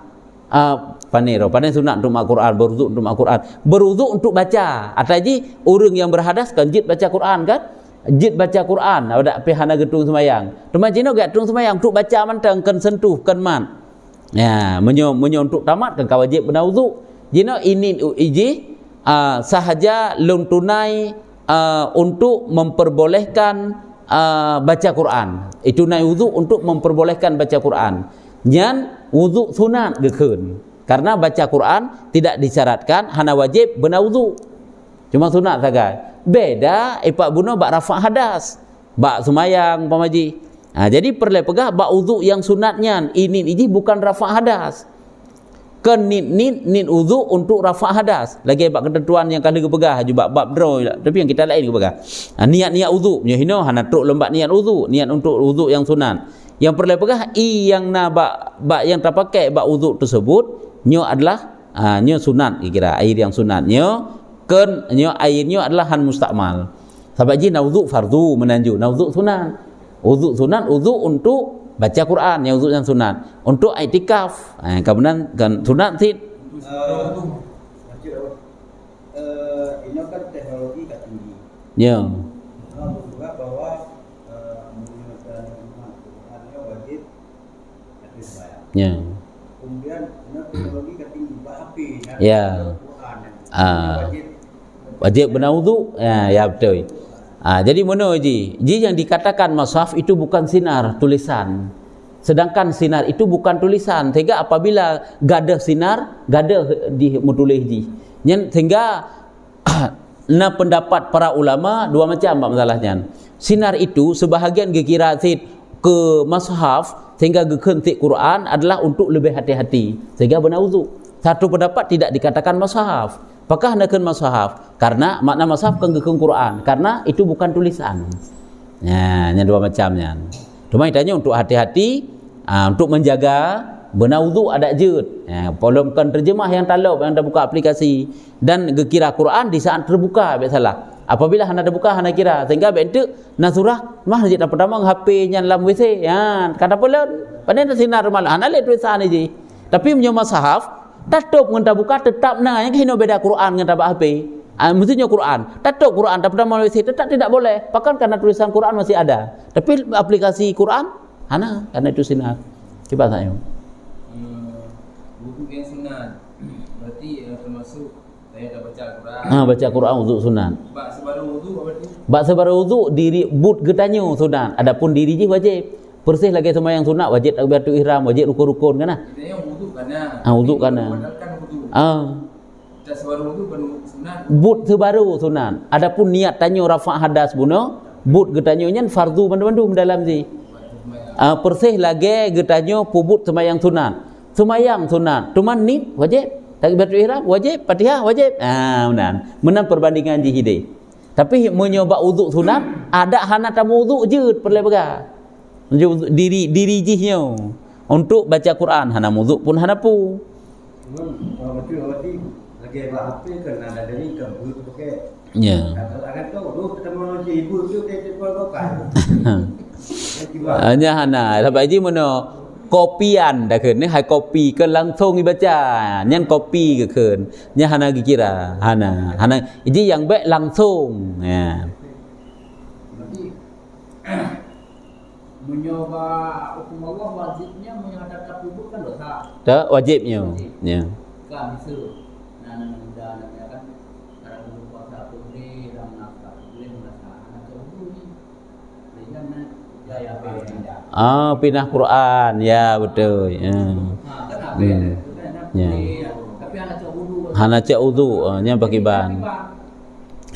Pandai sunat untuk mat Quran, berwuduk untuk mat Quran. Berwuduk untuk baca. Ataji orang yang berhadas kan jid baca Quran kan? Jid baca Quran, ada pihana getung semayang. Teman Cina gak getung semayang untuk baca mantang kan sentuh kan mat. Ya, menyo untuk tamat kan wajib benar wuduk. Jina ini iji sahaja lung tunai untuk memperbolehkan baca Quran. Itu naik wuduk untuk memperbolehkan baca Quran. Nyan wuduk sunat gekeun. Karena baca Quran tidak disyaratkan hana wajib benar wuduk. Cuma sunat saja. Beda ipak bunuh bak rafa' hadas, bak semayang pamaji. Jadi perlu pegah bak wuduk yang sunatnya ini bukan rafa' hadas. Kan nit wuduk untuk rafa' hadas. Lagi bak ketentuan yang kali kepegah juga bab draw, tapi yang kita lain kepegah. Niat wuduk nya hino hana tok lembak niat wuduk, niat untuk wuduk yang sunat. Yang perlu pegah yang na bak yang terpakai bak wuduk tersebut nyo adalah nyo sunat kira air yang sunat nyo kan nyo airnya adalah han mustakmal. Sebab ji na wuduk fardu menanju, na wuduk sunat. Wuduk sunat wuduk untuk baca Quran, yang wuduk yang sunat. Untuk iktikaf, kemudian kan sunat sih. Ini kan teknologi tak tinggi. Ya. Juga bahwa menggunakan Qurannya wajib hadis bayar. Ya. Kemudian ini teknologi tak tinggi, HP. Ya. Wajib benar wuduk. Ya betul. Jadi mana ji yang dikatakan mushaf itu bukan sinar tulisan. Sedangkan sinar itu bukan tulisan. Sehingga apabila gadah sinar, gadah di mutulis ji. Sehingga na pendapat para ulama dua macam masalahnya. Sinar itu sebahagian dikira ke mushaf sehingga gekeun Quran adalah untuk lebih hati-hati sehingga benar wuduk. Satu pendapat tidak dikatakan mushaf. Apakah hendakeun mushaf? Karena makna mushaf kan gekeun Quran, karena itu bukan tulisan. Ya, yang dua macamnya. Cuma ditanya untuk hati-hati, untuk menjaga benar wuduk ada jud. Ya, polomkan terjemah yang talab yang dah buka aplikasi dan gekira Quran di saat terbuka biasalah. Apabila hana terbuka hana kira sehingga bentuk nasurah mah jadi pertama HP nya dalam WC. Ya, kata polen, padahal sinar malah hana le tulisan aja. Tapi punya mushaf tatop ngenta buka tetap na yang hino beda Quran ngenta ba HP. Mestinya Quran. Tatop Quran tapi dalam WC tetap tidak boleh. Bahkan karena tulisan Quran masih ada. Tapi aplikasi Quran hana karena itu sinar. Coba saya. Wuduk yang sunat. Berarti termasuk saya dah baca Quran. Baca Quran wuduk sunat. Bak sebarang wuduk berarti. Bak sebarang wuduk diri but getanyo sunat. Adapun diri je wajib. Bersih lagi sembahyang sunat wajib takbiratul ihram, wajib rukun-rukun kan? Kita yang wuduk kana. Wuduk kana. Modalkan wuduk. Tak sebarang wuduk baru sunat. But sebaru sunat. Adapun niat tanyo rafa' hadas buno, but getanyo nyan fardu bandu-bandu dalam si. Bersih lagi getanyo pubut sembahyang sunat. Sembahyang sunat, cuma nit wajib. Takbiratul ihram wajib, Fatihah wajib. Benar. Menang perbandingan jihide. Tapi menyoba wuduk sunat ada hana tamu wuduk je perlu bega. Diri jihnya untuk baca Quran hana wuduk pun hana pu. Berarti lagi HP kan ada dari ke buku pakai. Ya. Akan tahu ketemu si ibu tu kau kan. Hanya hana sampai ji mana kopian dah keun hai kopi ke langsung dibaca nyan kopi ke keun nya hana kira hana ji yang baik langsung ya. Menyoba hukum Allah wajibnya menghadap kubur kan dosa. Tak wajibnya. Ya. Kan itu. Nah kan cara puasa boleh dan nafkah boleh merasa anak kubur ni. Dengan gaya beda. Pindah Quran. Ya betul. Ya. Kan apa ya? Tapi anak kubur. Hana cak wudu nya pakai ban.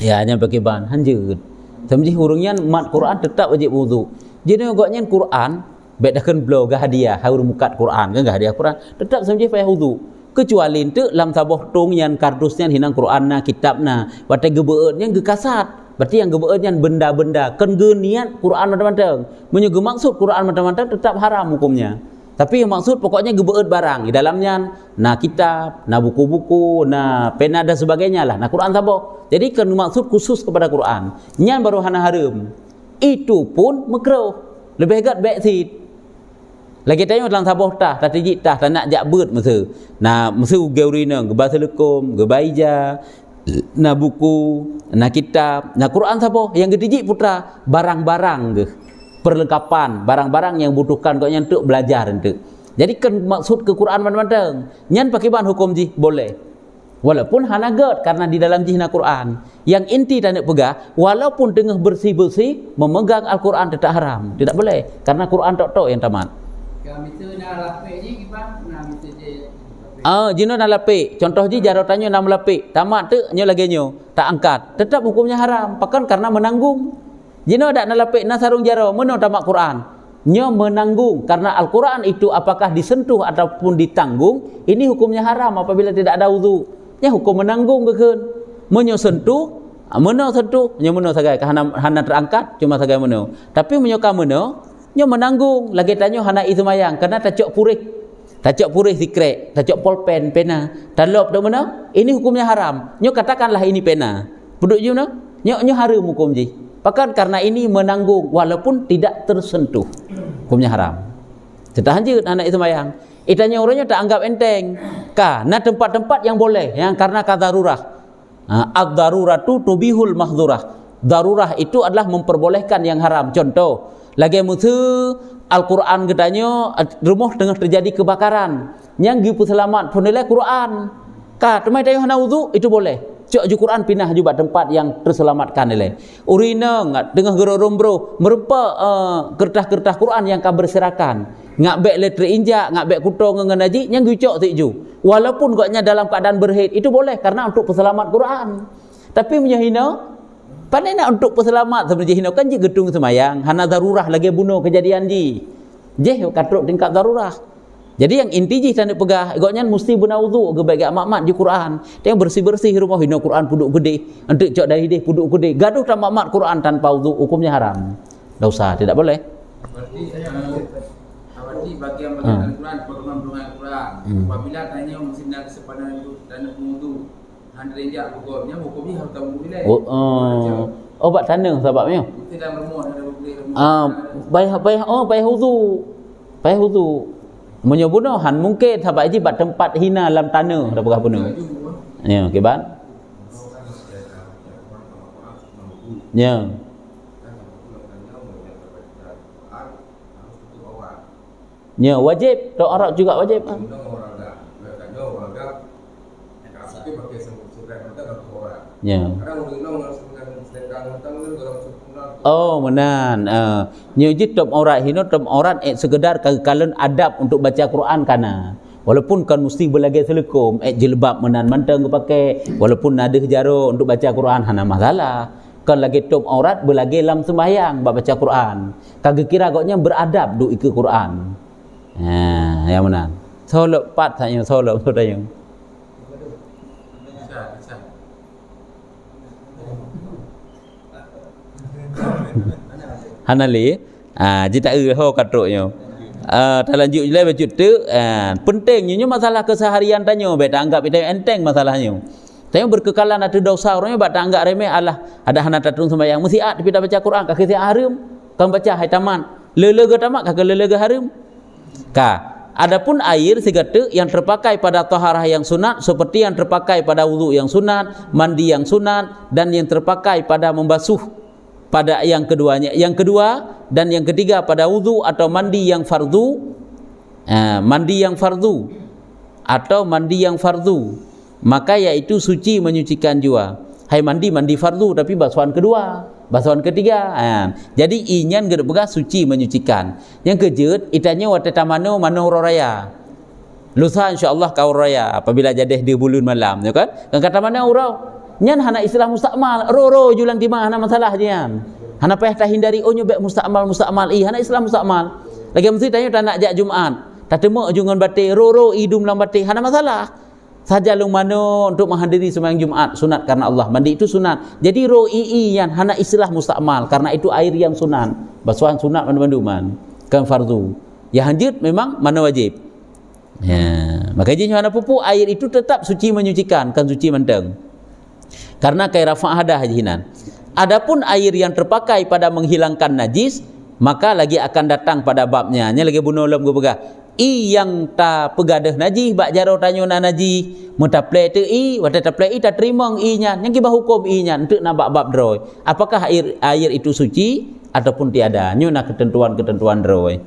Ya nya pakai ban hanjeut. Samji hurungnya mat Quran tetap wajib wudu. Jadi agaknya Quran bedakan blog hadiah haur mukat Quran kan hadiah Quran tetap sampai payah wudu kecuali ente lam saboh tung yang kardusnya hinang Quranna kitabna watai gebeutnya gekasat berarti yang gebeutnya benda-benda kan niat Quran macam-macam menyuguh maksud Quran macam-macam tetap haram hukumnya Tapi yang maksud pokoknya gebeut barang di dalamnya na kitab, na buku-buku, na pena dan sebagainya lah. Na Quran saboh. Jadi kan maksud khusus kepada Quran. Nyan baru hana haram. Itu pun makruh. Lebih hegat baik sid. Lagi tanya dalam saboh tah, tak tijik tah, tak nak jak beut masa. Na masa geurina, ge bahasa lekum, ge baija, na buku, na kitab, na Quran saboh. Yang getijik putra barang-barang ge. Perlengkapan, barang-barang yang butuhkan kau yang untuk belajar untuk. Jadi kan maksud ke Quran mana-mana. Nyan pakai bahan hukum ji boleh. Walaupun hanagat karena di dalam jihna Quran. Yang inti tak nak pegah, walaupun tengah bersih-bersih memegang Al-Quran tidak haram, tidak boleh karena Quran tok-tok yang tamat. Kalau misalnya lapik ni gimana? Misalnya Jino nak lapik. Contoh ji jarotannya nak lapik. Tamat tu nyo lagi nyo tak angkat. Tetap hukumnya haram. Bahkan karena menanggung. Jino dak nak lapik na sarung jaro meno tamat Quran. Nyo menanggung karena Al-Quran itu apakah disentuh ataupun ditanggung, ini hukumnya haram apabila tidak ada wudu. Nya hukum menanggung kekeun. Menyo sentuh, meno sentuh, nyo meno sagai hana terangkat cuma sagai meno. Tapi menyo ka meno, nyo menanggung. Lagi tanyo hana izmayang karena tacok purih. Tacok purih sikrek, tacok polpen pena. Talop dak meno, ini hukumnya haram. Nyo katakanlah ini pena. Puduk ju no? Nyo haram hukum ji. Bahkan karena ini menanggung walaupun tidak tersentuh, hukumnya haram. Cetah lanjut anak itu mayang. Itanya orangnya tak anggap enteng. Nah tempat-tempat yang boleh, yang karena kadarurah. Ad-daruratu tubihul mahdurah. Darurah itu adalah memperbolehkan yang haram. Contoh, lagi musuh Al-Quran katanya rumah tengah terjadi kebakaran. Yang gipu selamat penilai Quran. Temai tayo hana wudu itu boleh. Cok ju Quran pindah juga tempat yang terselamatkan nilai. Urina ngat tengah gerombro merempa kertas-kertas Quran yang ka berserakan. Ngak bek letre injak, ngak bek kuto ngan haji yang gucok tiju. Walaupun gaknya dalam keadaan berhaid itu boleh karena untuk peselamat Quran. Tapi menyahina pandai nak untuk peselamat sebenarnya hina kan ji gedung semayang, hana darurah lagi bunuh kejadian ji. Jeh katruk tingkat darurah. Jadi yang inti ji tanda pegah, gaknya mesti benar wudu ke baik mak-mak di Quran. Dia bersih-bersih rumah hina Quran puduk gede, entuk cok dari deh puduk gede. Gaduh tak mak-mak Quran tanpa wudu hukumnya haram. Dosa, tidak boleh. Berarti bagian-bagian Al-Quran, perkembangan Al-Quran. Apabila tanya mesti nak sepadan itu tanda pengudu. Handrejak hukumnya harus tahu bila. Obat tanah sebabnya. Kita dalam rumah ada boleh. Payah wudu. Menyobunohan mungkin sebab aja buat tempat hina dalam tanah dah pegah penuh. Ya, okey ban. Ya. Ya, wajib. Tok Arab juga wajib. Ya. Oh menan. Nyujud top aurat hino top aurat sekedar kalian adab untuk baca Quran kana. Walaupun kan mesti berlagi selekum jilbab menan mantang pakai walaupun ada jaro untuk baca Quran hana masalah. Kan lagi top aurat berlagi dalam sembahyang baca Quran. Kagak kira goknya beradab duk ikut Quran. Ya menan. Solok pat tanya solok tanya. Hanali jita ho katruknya tak lanjut je baca tu pentingnya masalah keseharian tanya beta anggap itu enteng masalahnya tanya berkekalan ada dosa orangnya bata anggap remeh Allah ada hana tatung sembahyang mesti tapi tak baca Quran kaki dia haram kan baca hai taman lelega tamat kagak lelega haram adapun air sigate yang terpakai pada taharah yang sunat seperti yang terpakai pada wudu yang sunat mandi yang sunat dan yang terpakai pada membasuh pada yang keduanya, yang kedua dan yang ketiga pada wudu atau mandi yang fardu, maka yaitu suci menyucikan jua. Hai mandi fardu tapi basuhan kedua, basuhan ketiga. Jadi inyan gede pegah suci menyucikan. Yang kejut itanya wateta mano raya. Lusa insyaallah kau raya apabila jadeh di bulan malam, ya kan? Kan kata mana urau? Nyan hana istilah mustakmal ro julang timah hana masalah jian hana payah tak hindari nyobek mustakmal hana istilah mustakmal lagi mesti tanya tak nak jak Jumaat tak temu jungan batik ro idum lam batik hana masalah saja lung mano untuk menghadiri sembahyang Jumaat sunat karena Allah mandi itu sunat jadi ro yan hana istilah mustakmal karena itu air yang sunat basuhan sunat mandu-mandu man kan fardu yang hanjut memang mana wajib. Ya, maka jin mana pupu air itu tetap suci menyucikan, kan suci menteng. Karena kai rafa' hadah hajinan. Adapun air yang terpakai pada menghilangkan najis, maka lagi akan datang pada babnya. Nya lagi bunuh lem gua i yang ta pegadah najis bak jaro tanyo na najis mutaple tu i wata taple i ta terima i nya yang kibah hukum i nya untuk na bab droi. Apakah air itu suci ataupun tiada? Nyo na ketentuan-ketentuan droi.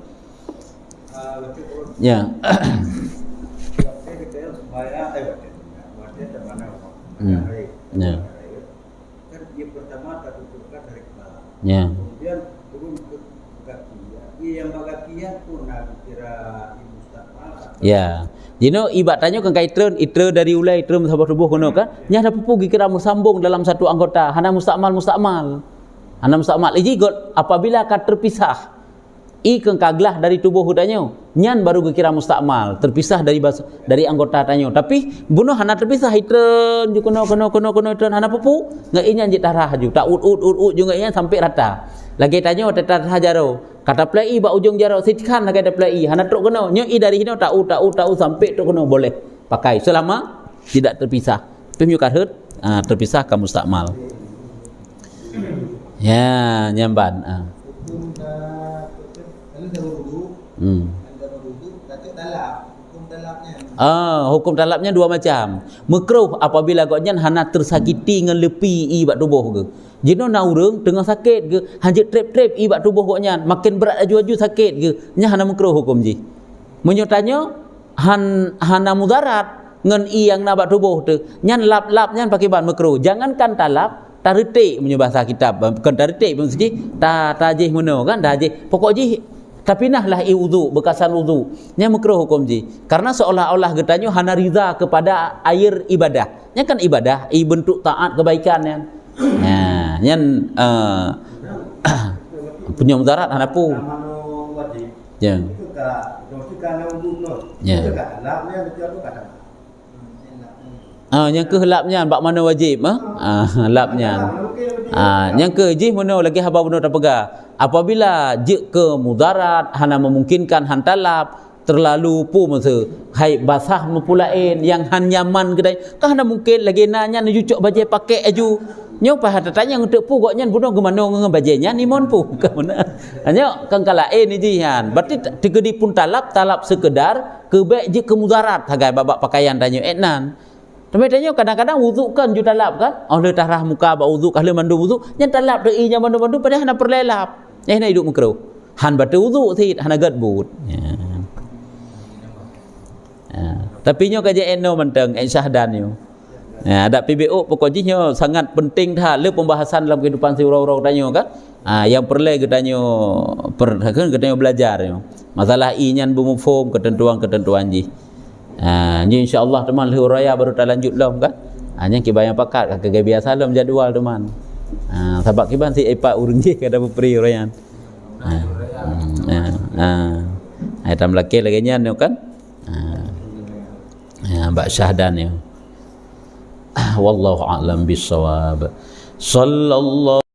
Ya. Ya. Kan dia pertama tak tuturkan dari kepala. Ya. Kemudian turun ke kaki. Yang bagakian pun nak kira mustaqbal. Ya. Jino ibat tanyo kan kaitreun itre dari ulai itre sahabat tubuh kono kan. Nya ada pupu kira bersambung dalam satu anggota. Hana mustaqmal. Hana mustaqmal. Iji got apabila akan terpisah i kengkaglah dari tubuh hudanyo nyan baru kira mustaqmal terpisah dari anggota tanyo tapi bunuh hana terpisah itren ju kono itren hana pupu ngai nyan jit darah ju tak ut ju ngai sampai rata lagi tanyo tetap jaro kata plai ba ujung jaro sitkan lagi ada plai hana truk kono nyo i dari hino tak ut sampai truk kono boleh pakai selama tidak terpisah pemyu karhut terpisah ka mustaqmal ya nyamban hukum talabnya dua macam. Makruh apabila gotnya hana tersakiti dengan lepi i bak tubuh ke. Jino na urang tengah sakit ke, hanjit trep-trep i bak tubuh gotnya, makin berat aju-aju sakit ke, nya hana makruh hukum ji. Menyotanya hana mudarat ngan i yang na bak tubuh tu, nyan lap-lap nyan pakai ban makruh. Jangankan talab, taritik punya bahasa kitab, bukan taritik pun segi, tajih meno kan, tajih. Pokok ji tapi nahlah i wudu bekasan wudu nya makruh hukum ji karena seolah-olah getanyo hana riza kepada air ibadah nya kan ibadah i bentuk taat kebaikan nya nyan punya mudarat hana pu ya yang kehelapnya bak mana wajib lapnya yang ke ji mono lagi haba benar tak pegah apabila je ke mudarat hana memungkinkan hantalap terlalu pu masa hai basah mempulain yang han nyaman kedai kan hana mungkin lagi nanya nu jucuk bajai pakai aju nyo pa hata tanya untuk pu goknya bunuh ke mana ngeng bajainya ni mon pu ke mana hanya kan kalain ni jihan berarti digedi pun talap sekedar ke baik je ke mudarat hagai babak pakaian tanya etnan. Tapi tanya kadang-kadang wuduk kan ju talap kan oleh tarah muka ba wuduk ahli mandu wuduk yang talap dei nya mandu pada hana perlelap hana hidup makruh han batu wuduk thi hana gat but tapi nyo kaje eno menteng syahdan yo ada PBO pokoknya sangat penting dah le pembahasan dalam kehidupan si urang-urang tanyo kan yang perlu getanyo getanyo belajar yo masalah i nyan bumufum ketentuan ji ni insyaallah teman lehu raya baru tak lanjut lom kan hanya kibayang pakat kagak biasa lom jadual teman sabak kiban si epa urung je kada bepri rayan tam laki lagi nyan kan mbak syahdan yo wallahu a'lam bissawab sallallahu